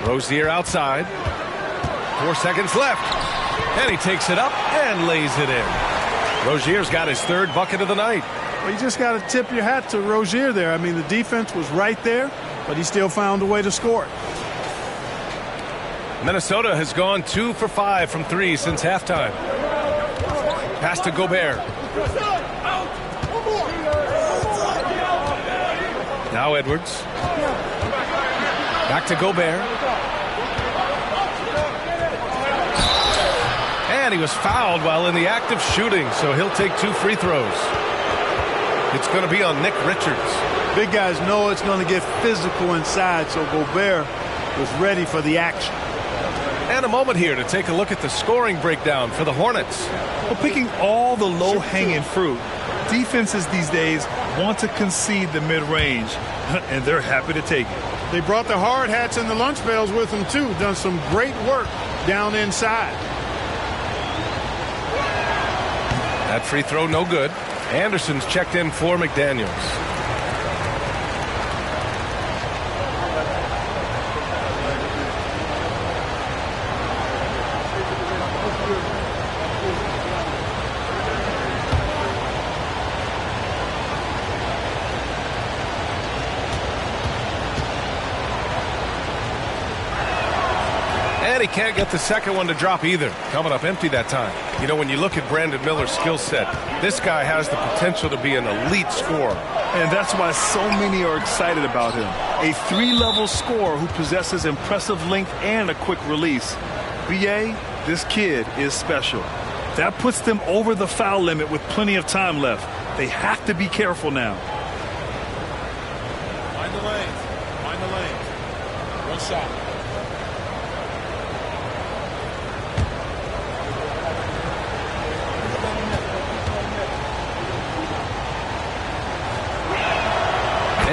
Rozier outside. 4 seconds left. And he takes it up and lays it in. Rozier's got his 3rd bucket of the night. Well, you just got to tip your hat to Rozier there. I mean, the defense was right there, but he still found a way to score it. Minnesota has gone 2 for 5 from 3 since halftime. Pass to Gobert. Now Edwards. Back to Gobert. And he was fouled while in the act of shooting, so he'll take 2 free throws. It's going to be on Nick Richards. Big guys know it's going to get physical inside, so Gobert was ready for the action. And a moment here to take a look at the scoring breakdown for the Hornets. Well, picking all the low-hanging fruit, defenses these days want to concede the mid-range, and they're happy to take it. They brought the hard hats and the lunch pails with them, too. Done some great work down inside. That free throw no good. Anderson's checked in for McDaniels. And he can't get the second one to drop either. Coming up empty that time. You know, when you look at Brandon Miller's skill set, this guy has the potential to be an elite scorer. And that's why so many are excited about him. A 3-level scorer who possesses impressive length and a quick release. BA, this kid is special. That puts them over the foul limit with plenty of time left. They have to be careful now. Find the lanes. Find the lanes. One shot.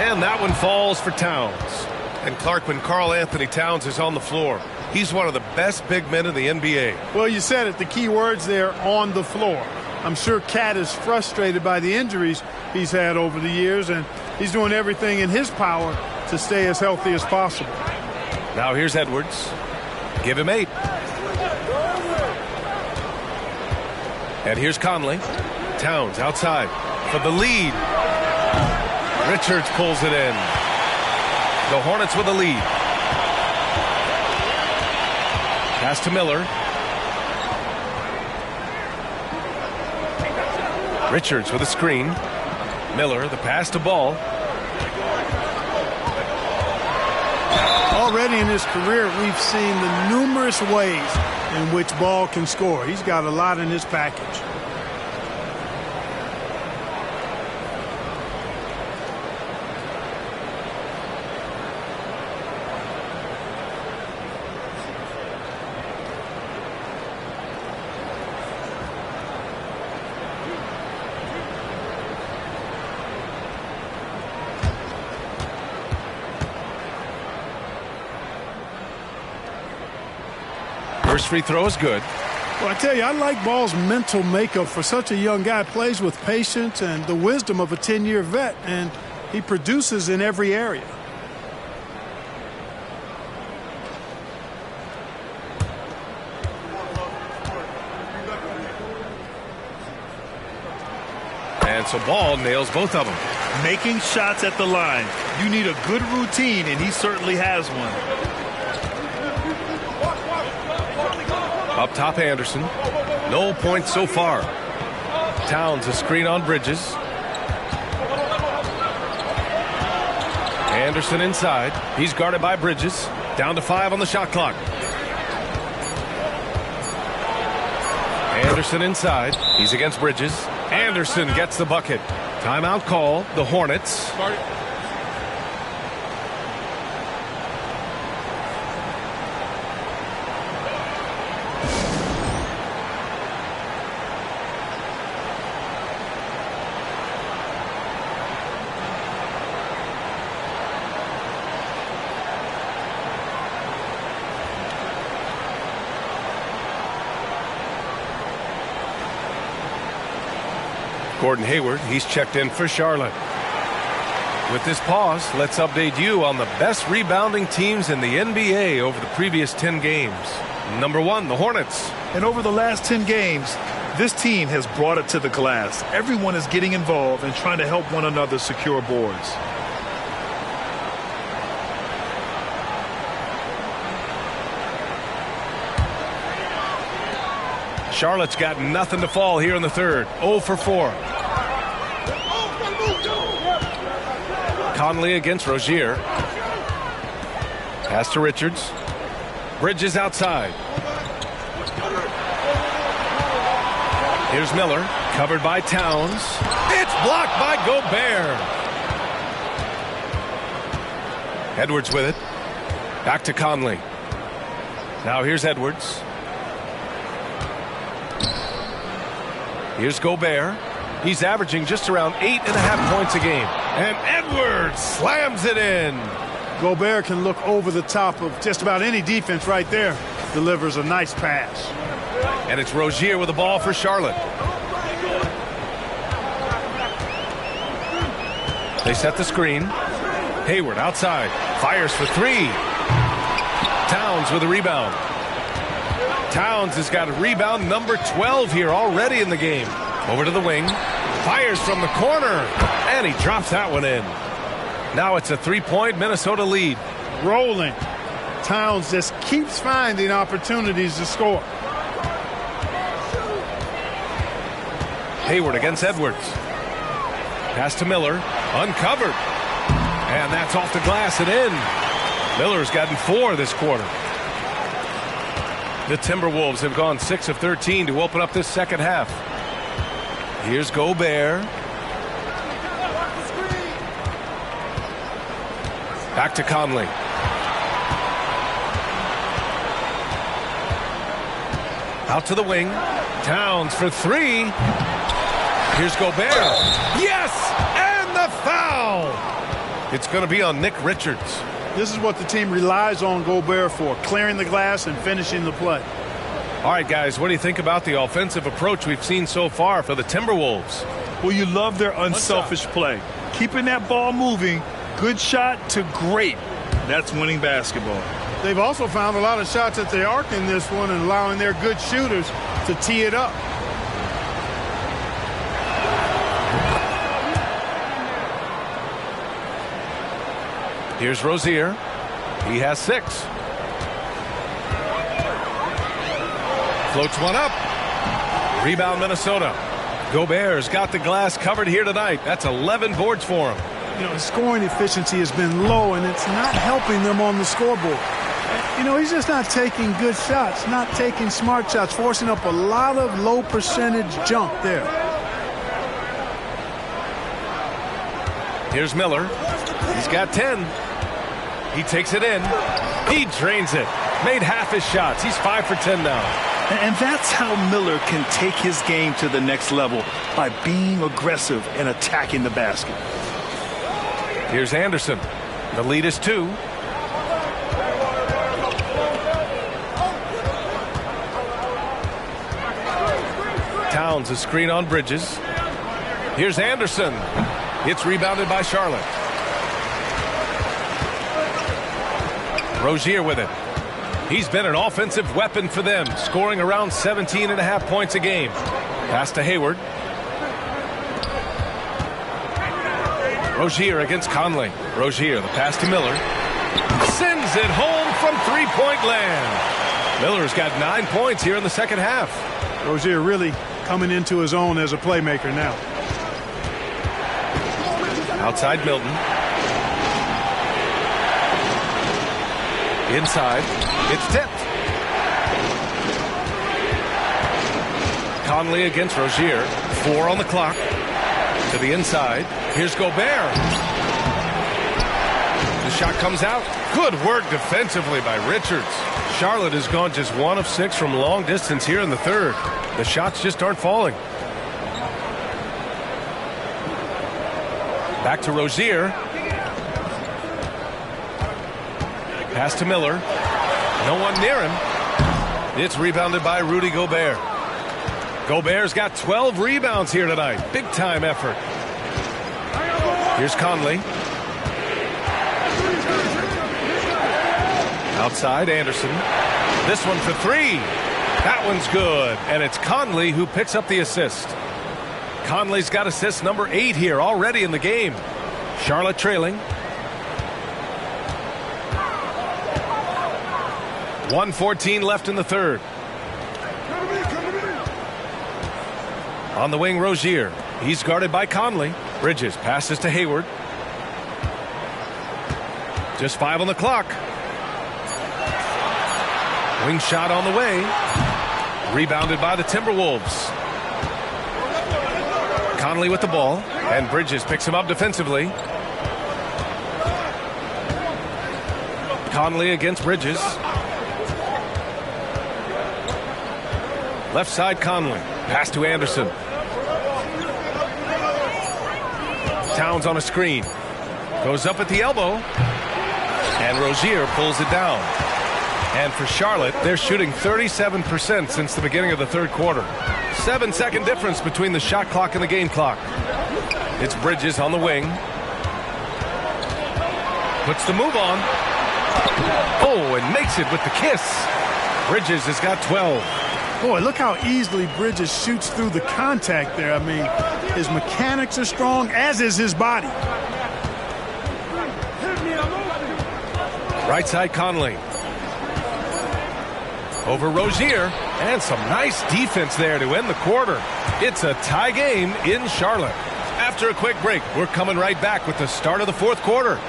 And that one falls for Towns. And Clark, when Karl Anthony Towns is on the floor, he's one of the best big men in the NBA. Well, you said it, the key words there, on the floor. I'm sure Cat is frustrated by the injuries he's had over the years, and he's doing everything in his power to stay as healthy as possible. Now here's Edwards. Give him 8. And here's Conley. Towns outside for the lead. Richards pulls it in. The Hornets with a lead. Pass to Miller. Richards with a screen. Miller, the pass to Ball. Already in his career, we've seen the numerous ways in which Ball can score. He's got a lot in his package. First free throw is good. Well, I tell you, I like Ball's mental makeup for such a young guy. Plays with patience and the wisdom of a 10-year vet, and he produces in every area. And so Ball nails both of them. Making shots at the line. You need a good routine, and he certainly has one. Up top, Anderson. No points so far. Towns a screen on Bridges. Anderson inside. He's guarded by Bridges. Down to 5 on the shot clock. Anderson inside. He's against Bridges. Anderson gets the bucket. Timeout call. The Hornets. Gordon Hayward, he's checked in for Charlotte. With this pause, let's update you on the best rebounding teams in the NBA over the previous 10 games. Number 1, the Hornets. And over the last 10 games, this team has brought it to the glass. Everyone is getting involved and trying to help one another secure boards. Charlotte's got nothing to fall here in the third. 0 for 4. Conley against Rozier. Pass to Richards. Bridges outside. Here's Miller, covered by Towns. It's blocked by Gobert. Edwards with it. Back to Conley. Now here's Edwards. Here's Gobert. He's averaging just around 8.5 points a game. And Edwards slams it in. Gobert can look over the top of just about any defense right there. Delivers a nice pass. And it's Rozier with the ball for Charlotte. They set the screen. Hayward outside. Fires for 3. Towns with a rebound. Towns has got a rebound number 12 here already in the game. Over to the wing. Fires from the corner. And he drops that one in. Now it's a 3-point Minnesota lead. Rolling. Towns just keeps finding opportunities to score. Hayward against Edwards. Pass to Miller. Uncovered. And that's off the glass and in. Miller's gotten 4 this quarter. The Timberwolves have gone 6 of 13 to open up this second half. Here's Gobert. Back to Conley. Out to the wing. Towns for 3. Here's Gobert. Yes! And the foul! It's going to be on Nick Richards. This is what the team relies on Gobert for, clearing the glass and finishing the play. All right, guys, what do you think about the offensive approach we've seen so far for the Timberwolves? Well, you love their unselfish play. Keeping that ball moving, good shot to great. That's winning basketball. They've also found a lot of shots at the arc in this one and allowing their good shooters to tee it up. Here's Rozier. He has 6. Floats one up. Rebound Minnesota. Gobert's got the glass covered here tonight. That's 11 boards for him. You know, his scoring efficiency has been low, and it's not helping them on the scoreboard. You know, he's just not taking good shots, not taking smart shots, forcing up a lot of low percentage jump there. Here's Miller. He's got 10. He takes it in. He drains it. Made half his shots. He's 5 for 10 now. And that's how Miller can take his game to the next level, by being aggressive and attacking the basket. Here's Anderson. The lead is 2. Towns a screen on Bridges. Here's Anderson. It's rebounded by Charlotte. Rozier with it. He's been an offensive weapon for them, scoring around 17.5 points a game. Pass to Hayward. Rozier against Conley. Rozier, the pass to Miller. Sends it home from three-point land. Miller's got 9 points here in the second half. Rozier really coming into his own as a playmaker now. Outside Milton. Inside. It's tipped. Conley against Rozier. 4 on the clock. To the inside. Here's Gobert. The shot comes out. Good work defensively by Richards. Charlotte has gone just 1 of 6 from long distance here in the third. The shots just aren't falling. Back to Rozier. Pass to Miller. No one near him. It's rebounded by Rudy Gobert. Gobert's got 12 rebounds here tonight. Big time effort. Here's Conley. Outside Anderson. This one for 3. That one's good. And it's Conley who picks up the assist. Conley's got assist number 8 here already in the game. Charlotte trailing. 1:14 left in the third. On the wing, Rozier. He's guarded by Conley. Bridges passes to Hayward. Just 5 on the clock. Wing shot on the way. Rebounded by the Timberwolves. Conley with the ball. And Bridges picks him up defensively. Conley against Bridges. Left side Conley. Pass to Anderson. Towns on a screen. Goes up at the elbow. And Rozier pulls it down. And for Charlotte, they're shooting 37% since the beginning of the third quarter. 7-second difference between the shot clock and the game clock. It's Bridges on the wing. Puts the move on. Oh, and makes it with the kiss. Bridges has got 12. Boy, look how easily Bridges shoots through the contact there. I mean, his mechanics are strong, as is his body. Right side Conley. Over Rozier. And some nice defense there to end the quarter. It's a tie game in Charlotte. After a quick break, we're coming right back with the start of the fourth quarter.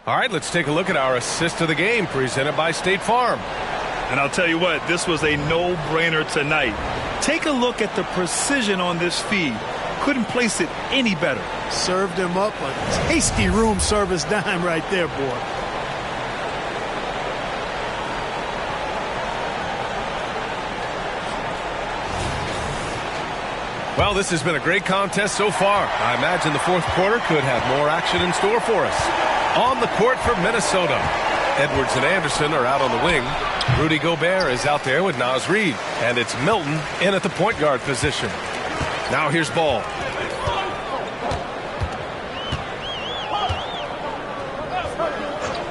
All right, let's take a look at our assist of the game presented by State Farm. And I'll tell you what, this was a no-brainer tonight. Take a look at the precision on this feed. Couldn't place it any better. Served him up a tasty room service dime right there, boy. Well, this has been a great contest so far. I imagine the fourth quarter could have more action in store for us. On the court for Minnesota, Edwards and Anderson are out on the wing. Rudy Gobert is out there with Naz Reid. And it's Milton in at the point guard position. Now here's Ball.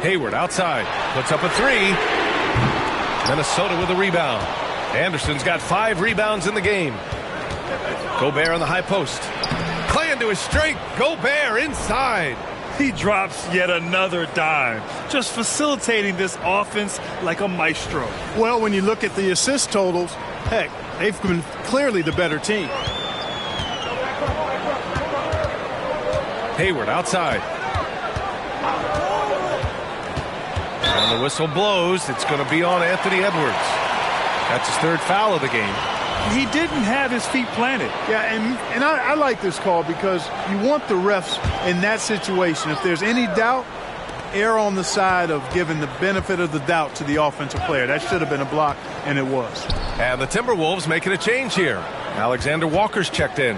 Hayward outside. Puts up a 3. Minnesota with a rebound. Anderson's got 5 rebounds in the game. Gobert on the high post. Playing to his strength. Gobert inside. He drops yet another dime, just facilitating this offense like a maestro. Well, when you look at the assist totals, heck, they've been clearly the better team. Hayward outside. And the whistle blows. It's going to be on Anthony Edwards. That's his 3rd foul of the game. He didn't have his feet planted. Yeah, and I like this call because you want the refs in that situation. If there's any doubt, err on the side of giving the benefit of the doubt to the offensive player. That should have been a block, and it was. And the Timberwolves making a change here. Alexander Walker's checked in.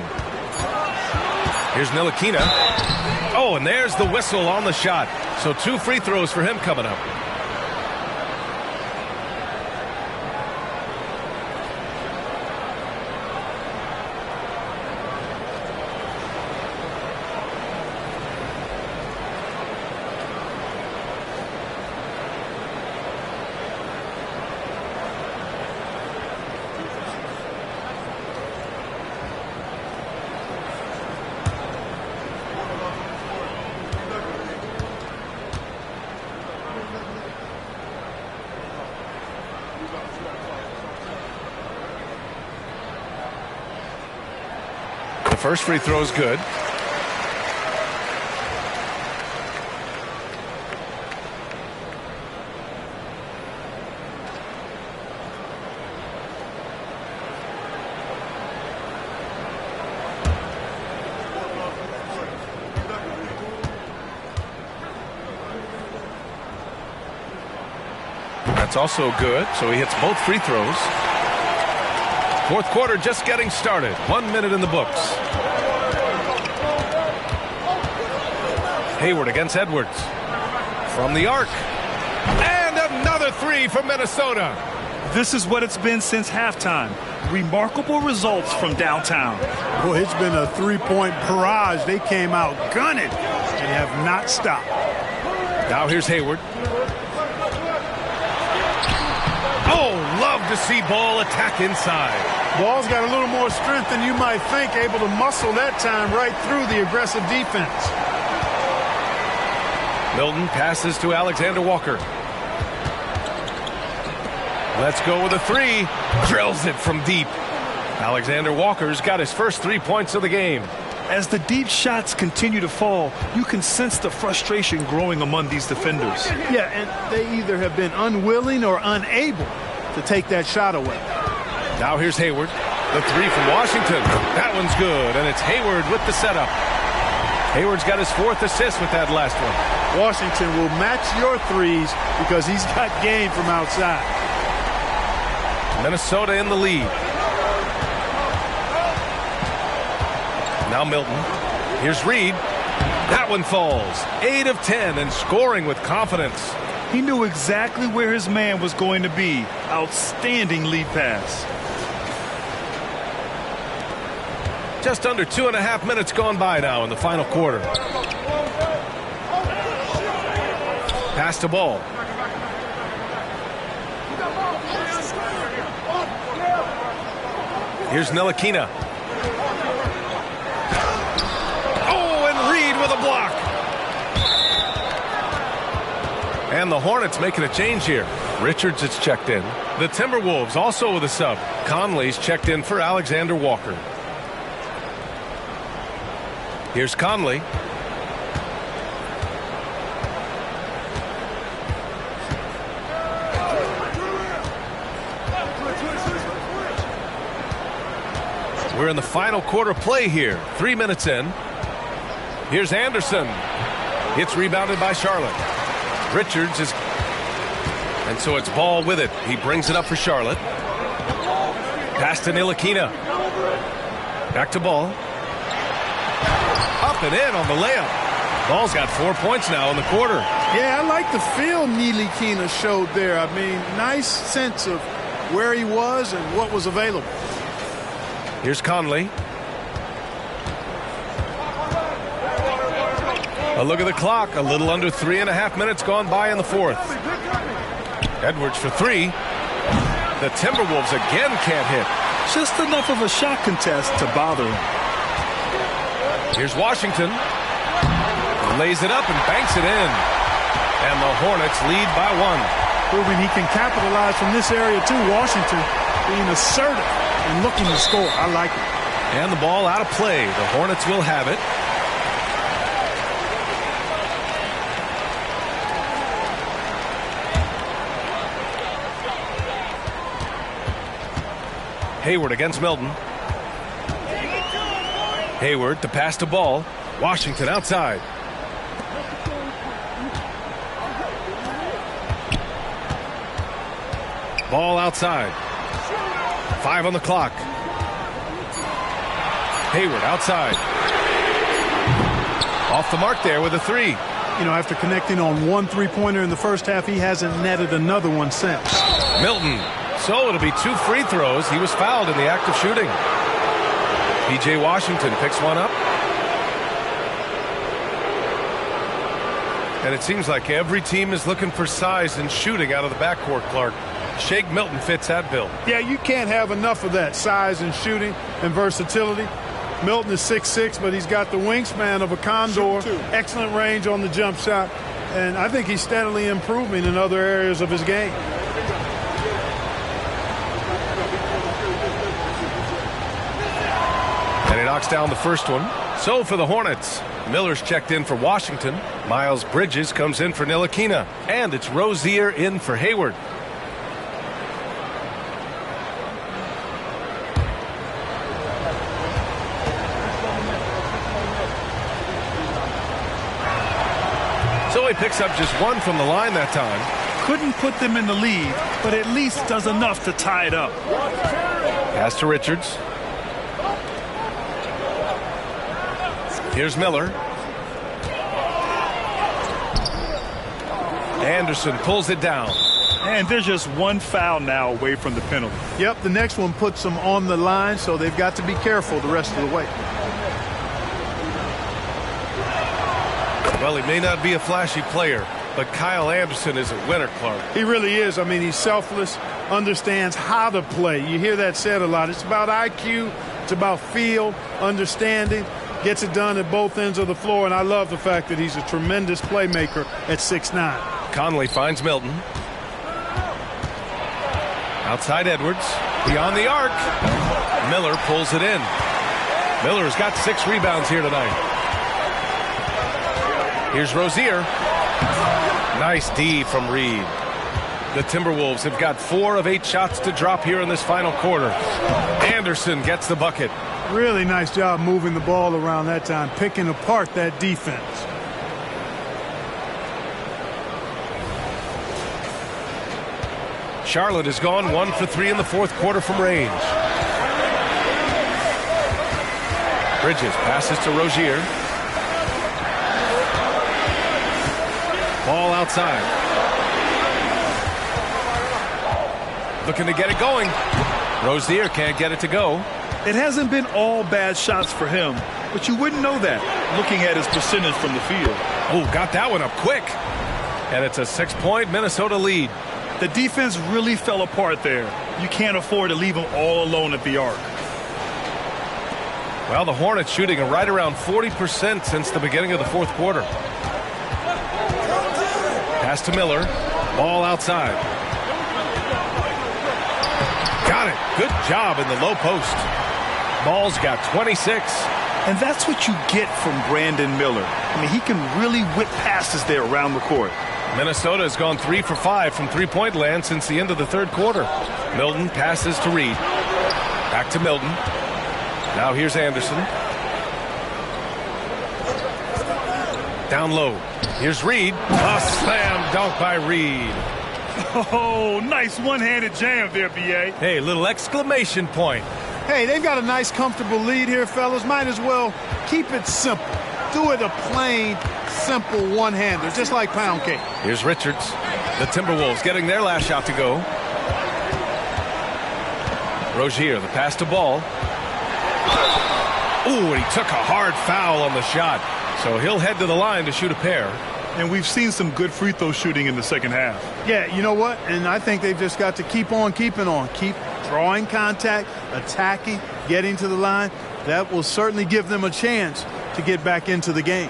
Here's Ntilikina. Oh, and there's the whistle on the shot. So 2 free throws for him coming up. First free throw is good. That's also good, so he hits both free throws. Fourth quarter just getting started. 1 minute in the books. Hayward against Edwards. From the arc. And another 3 from Minnesota. This is what it's been since halftime. Remarkable results from downtown. Boy, it's been a 3-point barrage. They came out gunning. They have not stopped. Now here's Hayward. Oh, love to see Ball attack inside. Ball's got a little more strength than you might think, able to muscle that time right through the aggressive defense. Milton passes to Alexander Walker. Let's go with a 3. Drills it from deep. Alexander Walker's got his first 3 points of the game. As the deep shots continue to fall, you can sense the frustration growing among these defenders. Yeah, and they either have been unwilling or unable to take that shot away. Now here's Hayward. The 3 from Washington. That one's good, and it's Hayward with the setup. Hayward's got his 4th assist with that last one. Washington will match your 3s because he's got game from outside. Minnesota in the lead. Now Milton. Here's Reed. That one falls. 8 of 10 and scoring with confidence. He knew exactly where his man was going to be. Outstanding lead pass. Just under 2.5 minutes gone by now in the final quarter. Pass to Ball. Here's Ntilikina. Oh, and Reed with a block. And the Hornets making a change here. Richards is checked in. The Timberwolves also with a sub. Conley's checked in for Alexander Walker. Here's Conley. We're in the final quarter play here. 3 minutes in. Here's Anderson. It's rebounded by Charlotte. Richards is... And so it's Ball with it. He brings it up for Charlotte. Pass to Ntilikina. Back to Ball. Up and in on the layup. Ball's got 4 points now in the quarter. Yeah, I like the feel Ntilikina showed there. I mean, nice sense of where he was and what was available. Here's Conley. A look at the clock. A little under 3.5 minutes gone by in the fourth. Edwards for 3. The Timberwolves again can't hit. Just enough of a shot contest to bother him. Here's Washington. Lays it up and banks it in. And the Hornets lead by 1. Proving he can capitalize from this area too. Washington being assertive and looking to score. I like it. And the ball out of play. The Hornets will have it. Hayward against Milton. Hayward, the pass to Ball. Washington outside. Ball outside. 5 on the clock. Hayward outside. Off the mark there with a three. You know, after connecting on one three-pointer in the first half, he hasn't netted another one since. Milton. So it'll be 2 free throws. He was fouled in the act of shooting. P.J. Washington picks one up. And it seems like every team is looking for size and shooting out of the backcourt, Clark. Shake Milton fits that bill. Yeah, you can't have enough of that size and shooting and versatility. Milton is 6'6", but he's got the wingspan of a condor. Excellent range on the jump shot. And I think he's steadily improving in other areas of his game. And he knocks down the first one. So for the Hornets, Miller's checked in for Washington. Miles Bridges comes in for Ntilikina. And it's Rozier in for Hayward. So he picks up just one from the line that time. Couldn't put them in the lead, but at least does enough to tie it up. Pass to Richards. Here's Miller. Anderson pulls it down. And there's just one foul now away from the penalty. Yep, the next one puts them on the line, so they've got to be careful the rest of the way. Well, he may not be a flashy player, but Kyle Anderson is a winner, Clark. He really is. I mean, he's selfless, understands how to play. You hear that said a lot. It's about IQ. It's about feel, understanding. Gets it done at both ends of the floor, and I love the fact that he's a tremendous playmaker at 6'9". Conley finds Milton. Outside Edwards. Beyond the arc. Miller pulls it in. Miller's got 6 rebounds here tonight. Here's Rozier. Nice D from Reed. The Timberwolves have got 4 of 8 shots to drop here in this final quarter. Anderson gets the bucket. Really nice job moving the ball around that time, picking apart that defense. Charlotte has gone 1 for 3 in the fourth quarter from range. Bridges passes to Rozier. Ball outside. Looking to get it going. Rozier can't get it to go. It hasn't been all bad shots for him, but you wouldn't know that looking at his percentage from the field. Oh, got that one up quick. And it's a 6-point Minnesota lead. The defense really fell apart there. You can't afford to leave them all alone at the arc. Well, the Hornets shooting right around 40% since the beginning of the fourth quarter. Pass to Miller. Ball outside. Got it. Good job in the low post. Ball's got 26. And that's what you get from Brandon Miller. I mean, he can really whip passes there around the court. Minnesota has gone 3 for 5 from three-point land since the end of the third quarter. Milton passes to Reed. Back to Milton. Now here's Anderson. Down low. Here's Reed. A slam dunk by Reed. Oh, nice one-handed jam there, B.A. Hey, little exclamation point. Hey, they've got a nice, comfortable lead here, fellas. Might as well keep it simple. Do it a plain, simple one-hander, just like pound cake. Here's Richards. The Timberwolves getting their last shot to go. Rozier, the pass to Ball. Ooh, and he took a hard foul on the shot. So he'll head to the line to shoot a pair. And we've seen some good free throw shooting in the second half. Yeah, you know what? And I think they've just got to keep on keeping on. Keep drawing contact, attacking, getting to the line. That will certainly give them a chance to get back into the game.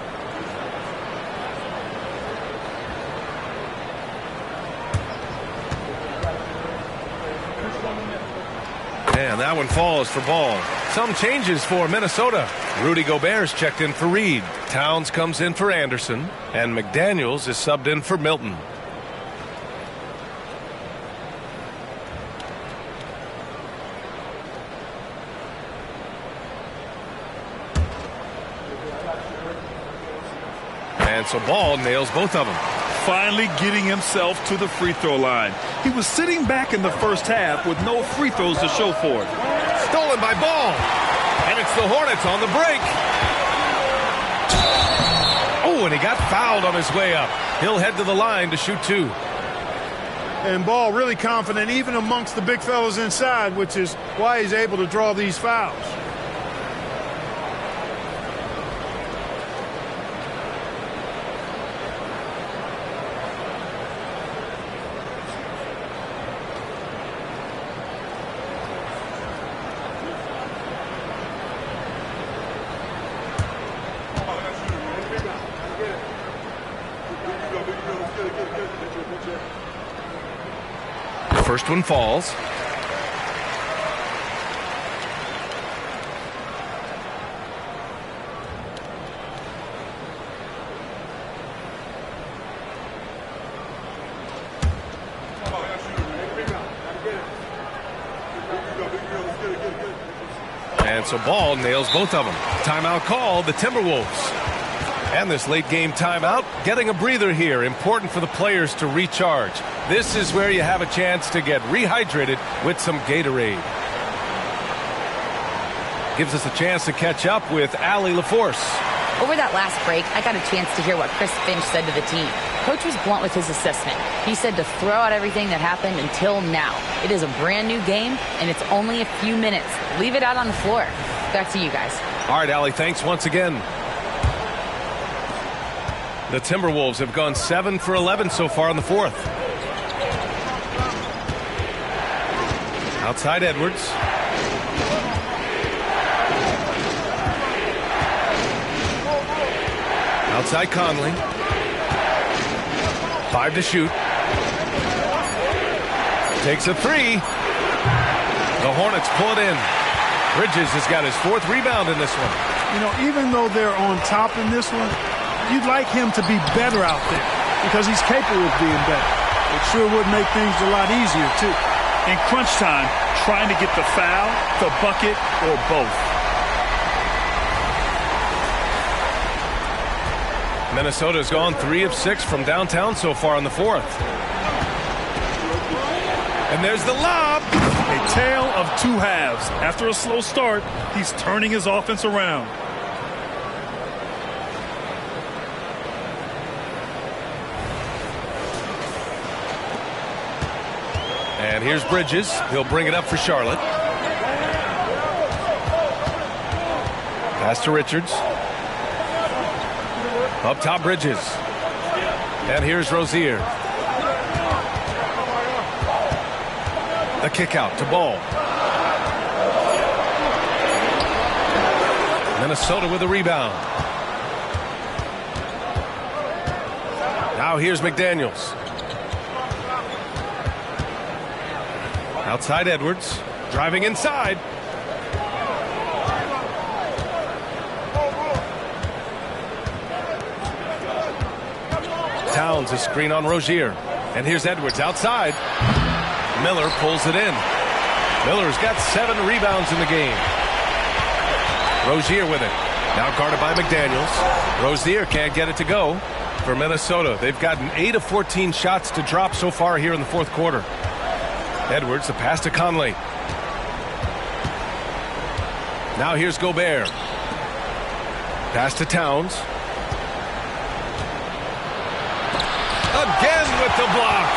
And that one falls for Ball. Some changes for Minnesota. Rudy Gobert's checked in for Reed. Towns comes in for Anderson. And McDaniels is subbed in for Milton. And so Ball nails both of them. Finally getting himself to the free throw line. He was sitting back in the first half with no free throws to show for it. Stolen by Ball. And it's the Hornets on the break. Oh, and he got fouled on his way up. He'll head to the line to shoot 2. And Ball really confident even amongst the big fellas inside, which is why he's able to draw these fouls. First one falls. And so Ball nails both of them. Timeout called, the Timberwolves. And this late game timeout, getting a breather here. Important for the players to recharge. This is where you have a chance to get rehydrated with some Gatorade. Gives us a chance to catch up with Allie LaForce. Over that last break, I got a chance to hear what Chris Finch said to the team. Coach was blunt with his assessment. He said to throw out everything that happened until now. It is a brand new game, and it's only a few minutes. Leave it out on the floor. Back to you guys. All right, Allie, thanks once again. The Timberwolves have gone 7 for 11 so far in the fourth. Outside Edwards. Outside Conley. 5 to shoot. Takes a 3. The Hornets pull it in. Bridges has got his 4th rebound in this one. You know, even though they're on top in this one, you'd like him to be better out there because he's capable of being better. It sure would make things a lot easier, too. In crunch time, trying to get the foul, the bucket, or both. Minnesota's gone 3 of 6 from downtown so far in the fourth. And there's the lob. A tale of 2 halves. After a slow start, he's turning his offense around. And here's Bridges. He'll bring it up for Charlotte. Pass to Richards. Up top, Bridges. And here's Rozier. The kick out to Ball. Minnesota with a rebound. Now here's McDaniels. Outside Edwards. Driving inside. Towns a screen on Rozier. And here's Edwards outside. Miller pulls it in. Miller's got 7 rebounds in the game. Rozier with it. Now guarded by McDaniels. Rozier can't get it to go for Minnesota. They've gotten 8 of 14 shots to drop so far here in the fourth quarter. Edwards, the pass to Conley. Now here's Gobert. Pass to Towns. Again with the block.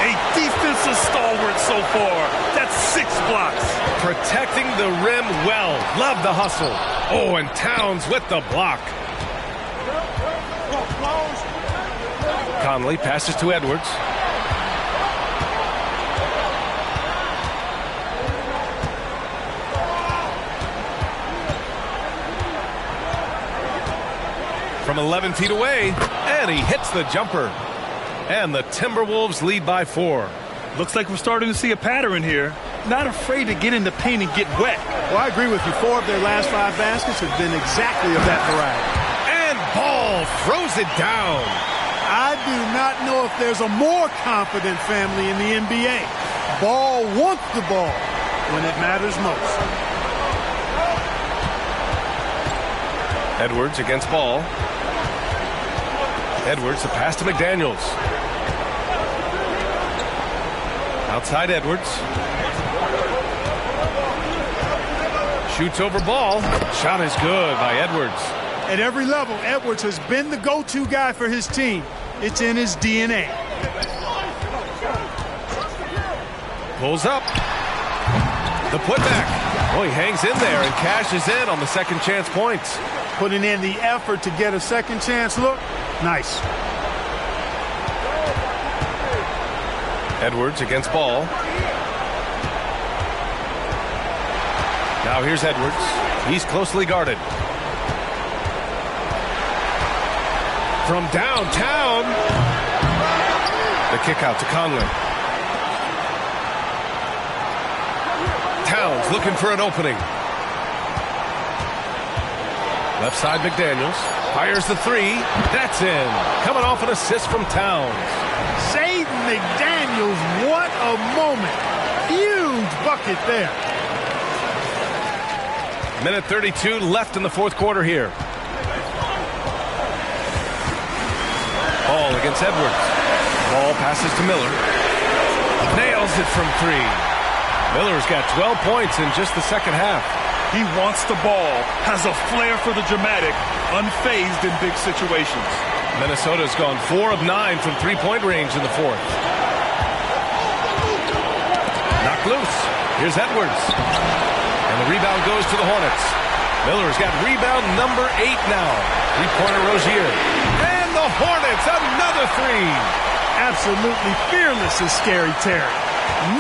A defensive stalwart so far. That's 6 blocks. Protecting the rim well. Love the hustle. Oh, and Towns with the block. Conley passes to Edwards. From 11 feet away, and he hits the jumper. And the Timberwolves lead by 4. Looks like we're starting to see a pattern here. Not afraid to get in the paint and get wet. Well, I agree with you. 4 of their last 5 baskets have been exactly of that variety. And Ball throws it down. I do not know if there's a more confident family in the NBA. Ball wants the ball when it matters most. Edwards against Ball. Edwards, the pass to McDaniels. Outside Edwards. Shoots over Ball. Shot is good by Edwards. At every level, Edwards has been the go-to guy for his team. It's in his DNA. Pulls up. The putback. Oh, he hangs in there and cashes in on the second chance points. Putting in the effort to get a second chance look. Nice. Edwards against Ball. Now here's Edwards. He's closely guarded. From downtown. The kick out to Conley. Towns looking for an opening. Left side McDaniels. Fires the three. That's in. Coming off an assist from Towns. Save McDaniels. What a moment. Huge bucket there. Minute 32 left in the fourth quarter here. Ball against Edwards. Ball passes to Miller. Nails it from three. Miller's got 12 points in just the second half. He wants the ball, has a flair for the dramatic, unfazed in big situations. Minnesota's gone 4 of 9 from three-point range in the fourth. Knocked loose. Here's Edwards. And the rebound goes to the Hornets. Miller's got rebound number 8 now. Three-pointer Rozier. And the Hornets, another three. Absolutely fearless is Scary Terry.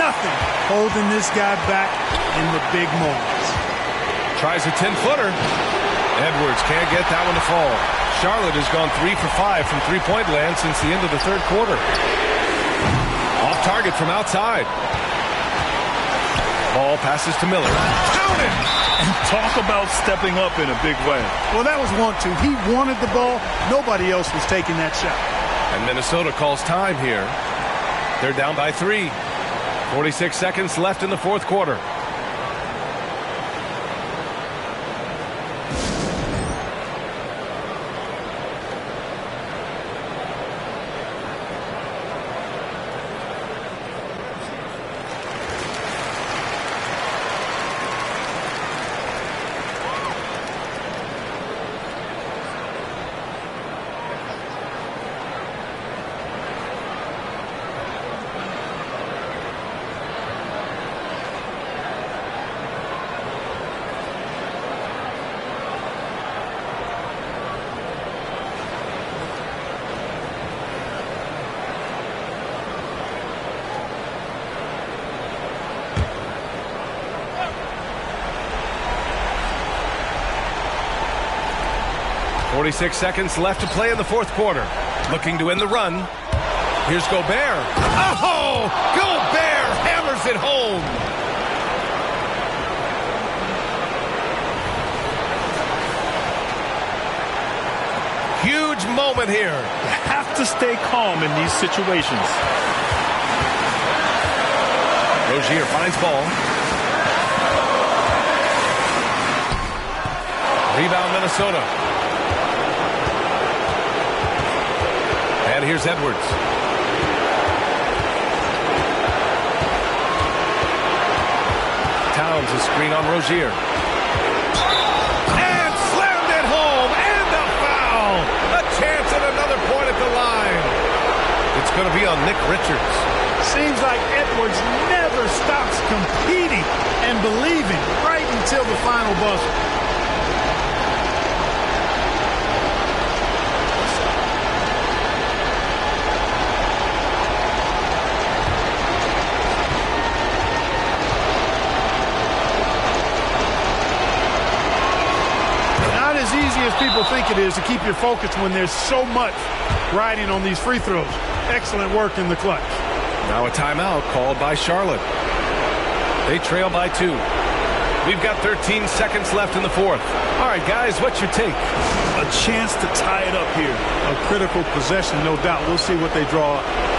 Nothing holding this guy back in the big moments. Tries a 10-footer. Edwards can't get that one to fall. Charlotte has gone 3 for 5 from three-point land since the end of the third quarter. Off target from outside. Ball passes to Miller. Count it! And talk about stepping up in a big way. Well, that was 1-2. He wanted the ball. Nobody else was taking that shot. And Minnesota calls time here. They're down by 3. 46 seconds left in the fourth quarter. .46 seconds left to play in the fourth quarter. Looking to end the run. Here's Gobert. Oh! Gobert hammers it home. Huge moment here. You have to stay calm in these situations. Rozier finds Ball. Rebound Minnesota. And here's Edwards. Towns a screen on Rozier. And slammed it home. And a foul. A chance at another point at the line. It's going to be on Nick Richards. Seems like Edwards never stops competing and believing right until the final buzzer. As people think it is to keep your focus when there's so much riding on these free throws. Excellent work in the clutch. Now a timeout called by Charlotte. They trail by 2. We've got 13 seconds left in the fourth. All right, guys, what's your take? A chance to tie it up here. A critical possession, no doubt. We'll see what they draw up.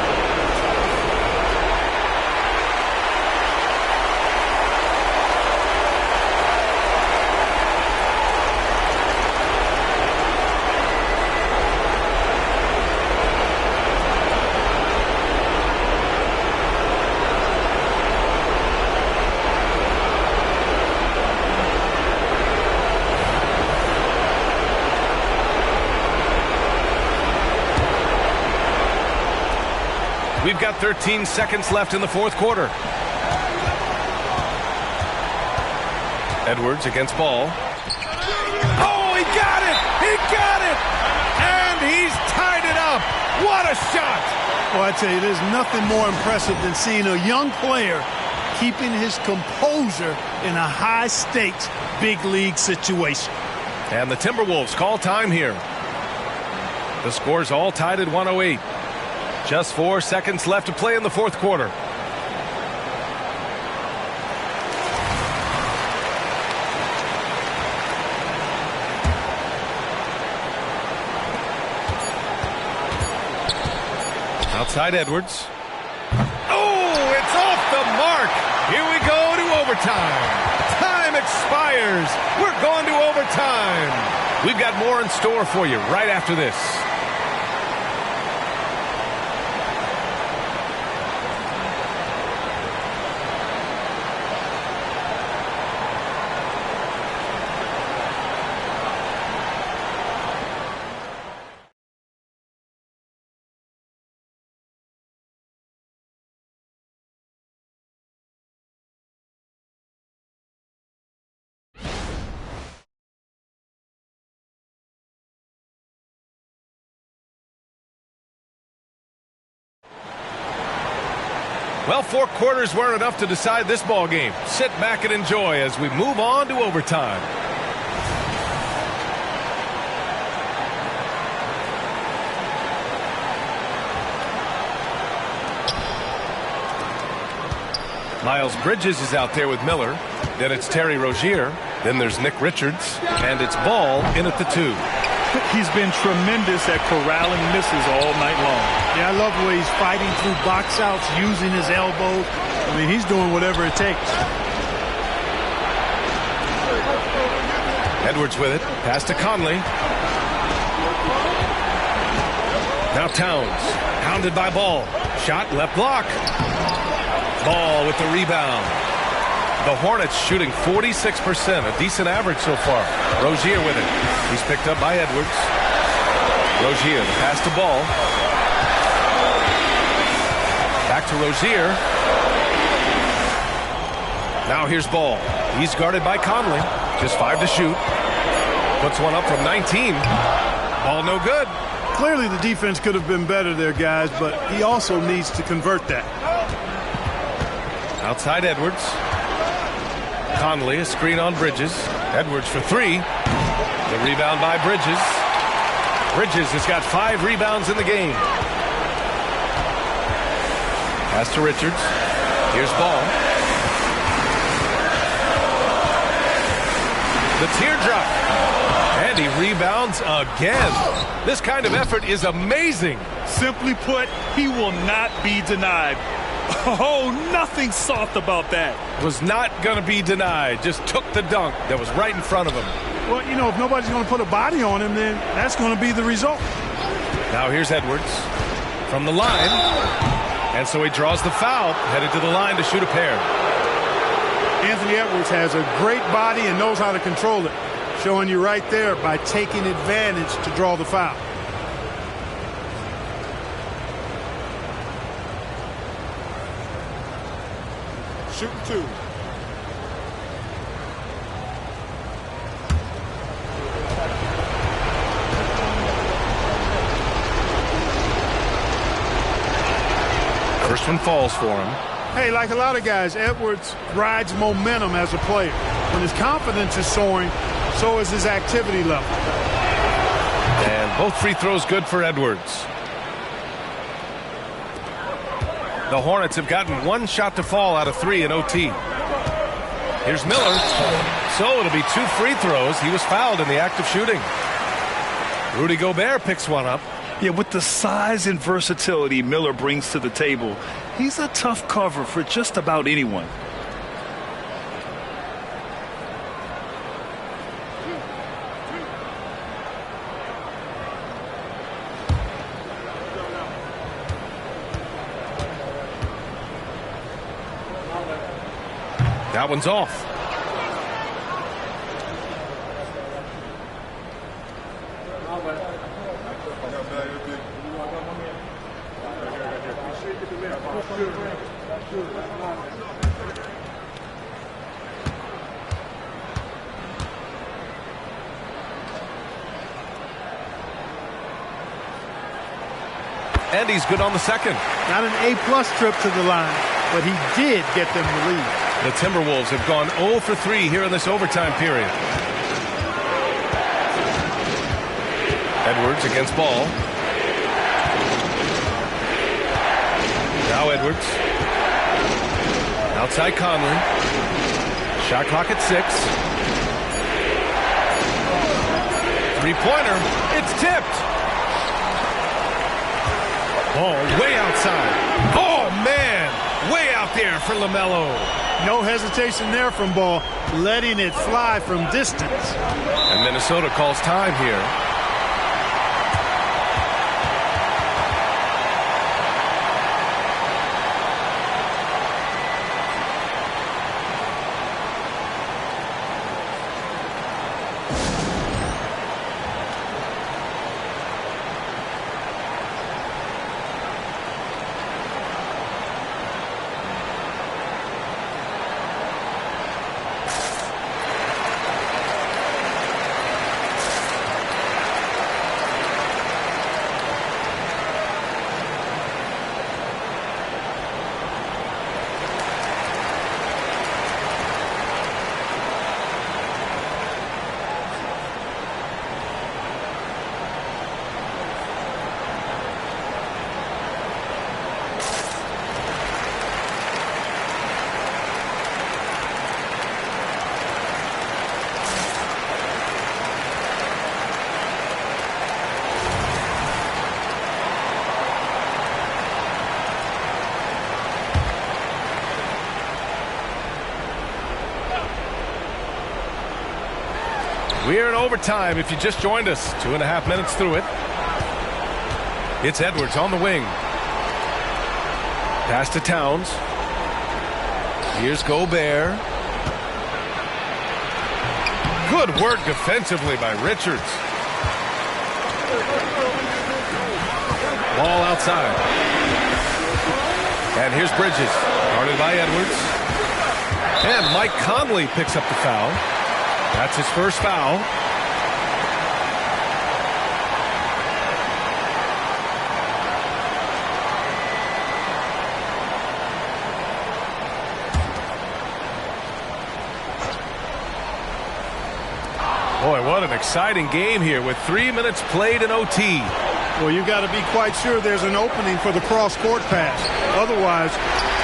We've got 13 seconds left in the fourth quarter. Edwards against Ball. Oh, he got it! He got it! And he's tied it up. What a shot! Well, I tell you, there's nothing more impressive than seeing a young player keeping his composure in a high-stakes, big-league situation. And the Timberwolves call time here. The score's all tied at 108. Just 4 seconds left to play in the fourth quarter. Outside Edwards. Oh, it's off the mark. Here we go to overtime. Time expires. We're going to overtime. We've got more in store for you right after this. Well, 4 quarters weren't enough to decide this ball game. Sit back and enjoy as we move on to overtime. Miles Bridges is out there with Miller. Then it's Terry Rozier. Then there's Nick Richards. And it's Ball in at the 2. He's been tremendous at corralling misses all night long. Yeah, I love the way he's fighting through box outs, using his elbows. I mean, he's doing whatever it takes. Edwards with it. Pass to Conley. Now Towns. Hounded by Ball. Shot left block. Ball with the rebound. The Hornets shooting 46%, a decent average so far. Rozier with it. He's picked up by Edwards. Rozier, the pass to Ball. Back to Rozier. Now here's Ball. He's guarded by Conley. Just 5 to shoot. Puts one up from 19. Ball no good. Clearly the defense could have been better there, guys, but he also needs to convert that. Outside Edwards. Conley, a screen on Bridges. Edwards for 3. The rebound by Bridges. Bridges has got 5 rebounds in the game. Pass to Richards. Here's Ball. The teardrop. And he rebounds again. This kind of effort is amazing. Simply put, he will not be denied. Oh, nothing soft about that. Was not going to be denied. Just took the dunk that was right in front of him. Well, you know, if nobody's going to put a body on him, then that's going to be the result. Now here's Edwards from the line. And so he draws the foul, headed to the line to shoot a pair. Anthony Edwards has a great body and knows how to control it. Showing you right there by taking advantage to draw the foul. Shooting 2. First one falls for him. Hey, like a lot of guys, Edwards rides momentum as a player. When his confidence is soaring, so is his activity level. And both free throws good for Edwards. The Hornets have gotten 1 shot to fall out of 3 in OT. Here's Miller. So it'll be 2 free throws. He was fouled in the act of shooting. Rudy Gobert picks one up. Yeah, with the size and versatility Miller brings to the table, he's a tough cover for just about anyone. That one's off. And he's good on the second. Not an A-plus trip to the line, but he did get them the lead. The Timberwolves have gone 0 for 3 here in this overtime period. Edwards against Ball. Now Edwards. Outside Conley. Shot clock at 6. Three-pointer. It's tipped. Ball way outside. Oh, man. Way out there for LaMelo. No hesitation there from Ball, letting it fly from distance. And Minnesota calls time here. We are in overtime if you just joined us. 2.5 minutes through it. It's Edwards on the wing. Pass to Towns. Here's Gobert. Good work defensively by Richards. Ball outside. And here's Bridges. Guarded by Edwards. And Mike Conley picks up the foul. That's his first foul. Boy, what an exciting game here with 3 minutes played in OT. Well, you got to be quite sure there's an opening for the cross-court pass. Otherwise,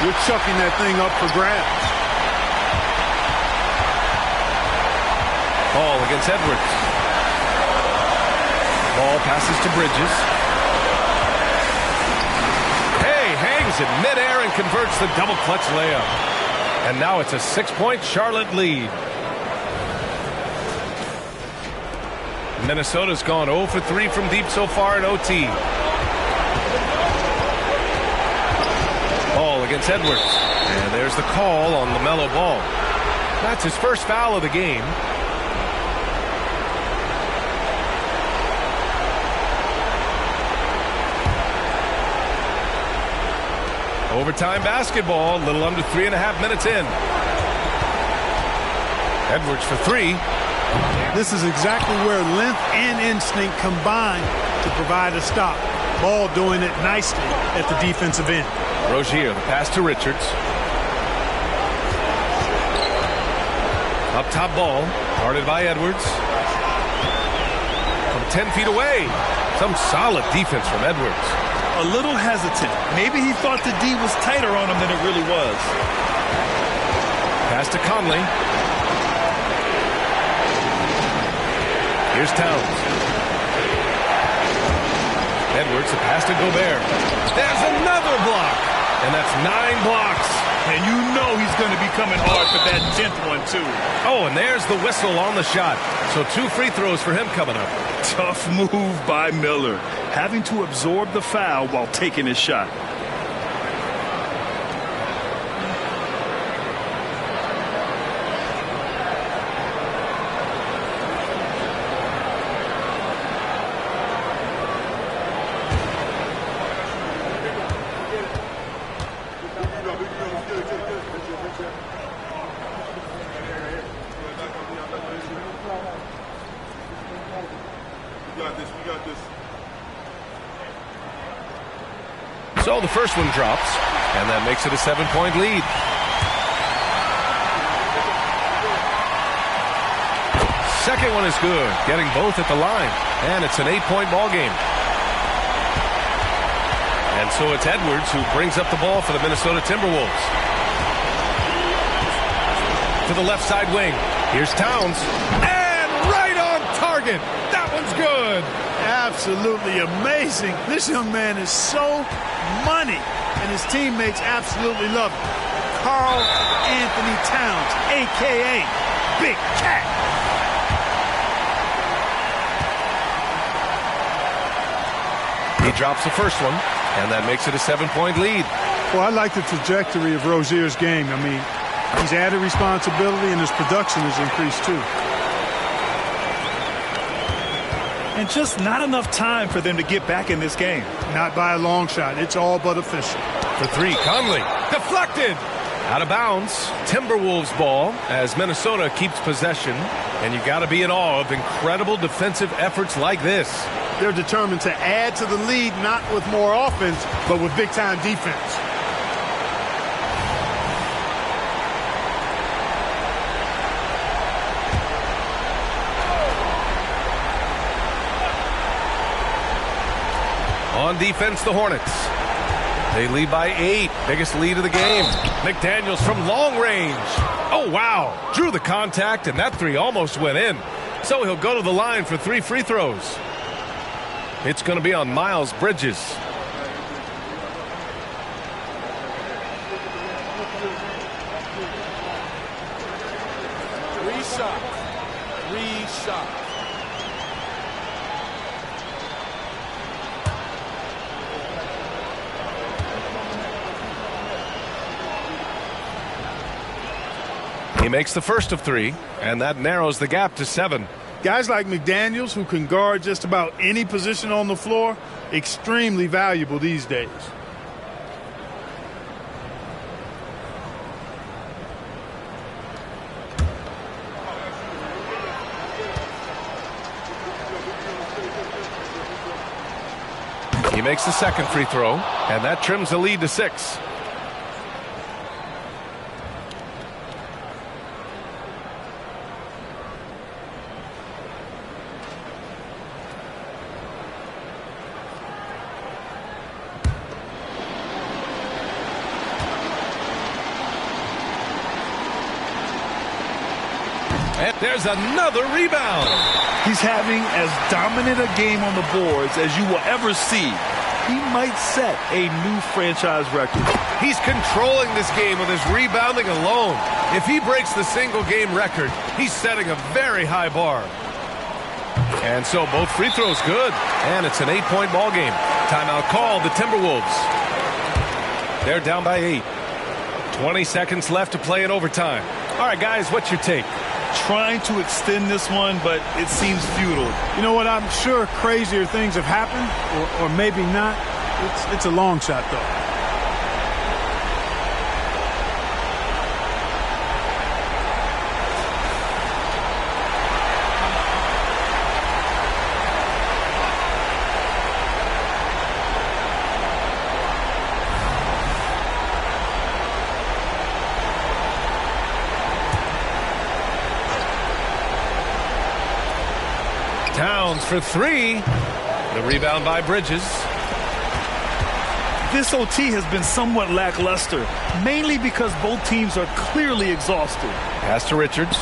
you're chucking that thing up for grabs. Ball against Edwards. Ball passes to Bridges. Hey, hangs in midair and converts the double clutch layup. And now it's a 6-point Charlotte lead. Minnesota's gone 0 for 3 from deep so far in OT. Ball against Edwards. And there's the call on LaMelo Ball. That's his first foul of the game. Overtime basketball, a little under 3.5 minutes in. Edwards for 3. This is exactly where length and instinct combine to provide a stop. Ball doing it nicely at the defensive end. Rozier, the pass to Richards. Up top Ball, guarded by Edwards. From 10 feet away. Some solid defense from Edwards. A little hesitant. Maybe he thought the D was tighter on him than it really was. Pass to Conley. Here's Towns. Edwards, the pass to Gobert. There's another block. And that's 9 blocks. And you know he's going to be coming hard for that 10th one, too. Oh, and there's the whistle on the shot. So 2 free throws for him coming up. Tough move by Miller, having to absorb the foul while taking his shot. So the first one drops, and that makes it a 7-point lead. Second one is good, getting both at the line, and it's an 8-point ball game. And so it's Edwards who brings up the ball for the Minnesota Timberwolves. To the left side wing. Here's Towns. And right on target. That one's good. Absolutely amazing. This young man is so money, and his teammates absolutely love him. Karl Anthony Towns, a.k.a. Big Cat. He drops the first one, and that makes it a 7-point lead. Well, I like the trajectory of Rozier's game. I mean, he's added responsibility, and his production has increased too. And just not enough time for them to get back in this game. Not by a long shot. It's all but official. For three, Conley. Deflected. Out of bounds. Timberwolves ball as Minnesota keeps possession. And you got to be in awe of incredible defensive efforts like this. They're determined to add to the lead, not with more offense, but with big-time defense. On defense, the Hornets. They lead by 8. Biggest lead of the game. McDaniels from long range. Oh, wow. Drew the contact, and that three almost went in. So he'll go to the line for 3 free throws. It's going to be on Miles Bridges. Three shots. He makes the first of 3, and that narrows the gap to 7. Guys like McDaniels, who can guard just about any position on the floor, extremely valuable these days. He makes the second free throw, and that trims the lead to 6. And there's another rebound. He's having as dominant a game on the boards as you will ever see. He might set a new franchise record. He's controlling this game with his rebounding alone. If he breaks the single-game record, he's setting a very high bar. And so both free throws good, and it's an 8-point ball game. Timeout called, the Timberwolves. They're down by 8. 20 seconds left to play in overtime. All right, guys, what's your take? Trying to extend this one, but it seems futile. You know what? I'm sure crazier things have happened, or maybe not. It's a long shot, though. Towns for 3. The rebound by Bridges. This OT has been somewhat lackluster, mainly because both teams are clearly exhausted. Pass to Richards.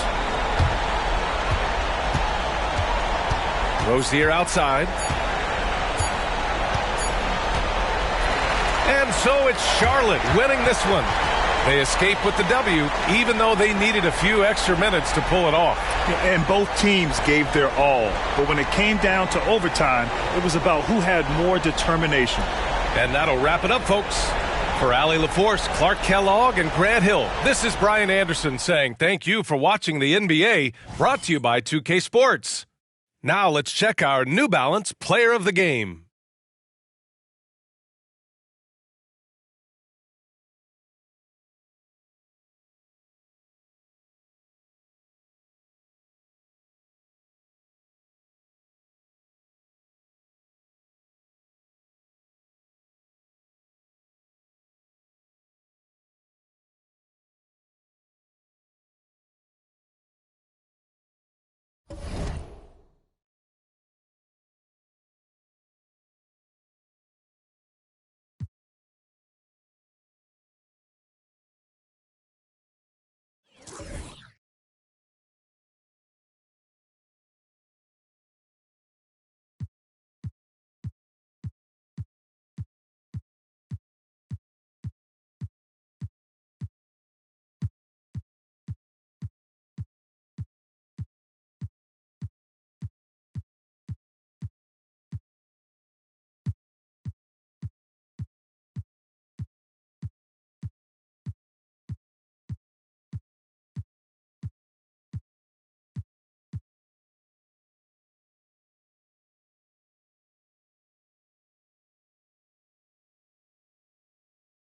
Rozier outside. And so it's Charlotte winning this one. They escape with the W, even though they needed a few extra minutes to pull it off. And both teams gave their all. But when it came down to overtime, it was about who had more determination. And that'll wrap it up, folks. For Allie LaForce, Clark Kellogg, and Grant Hill, this is Brian Anderson saying thank you for watching the NBA, brought to you by 2K Sports. Now let's check our New Balance Player of the Game.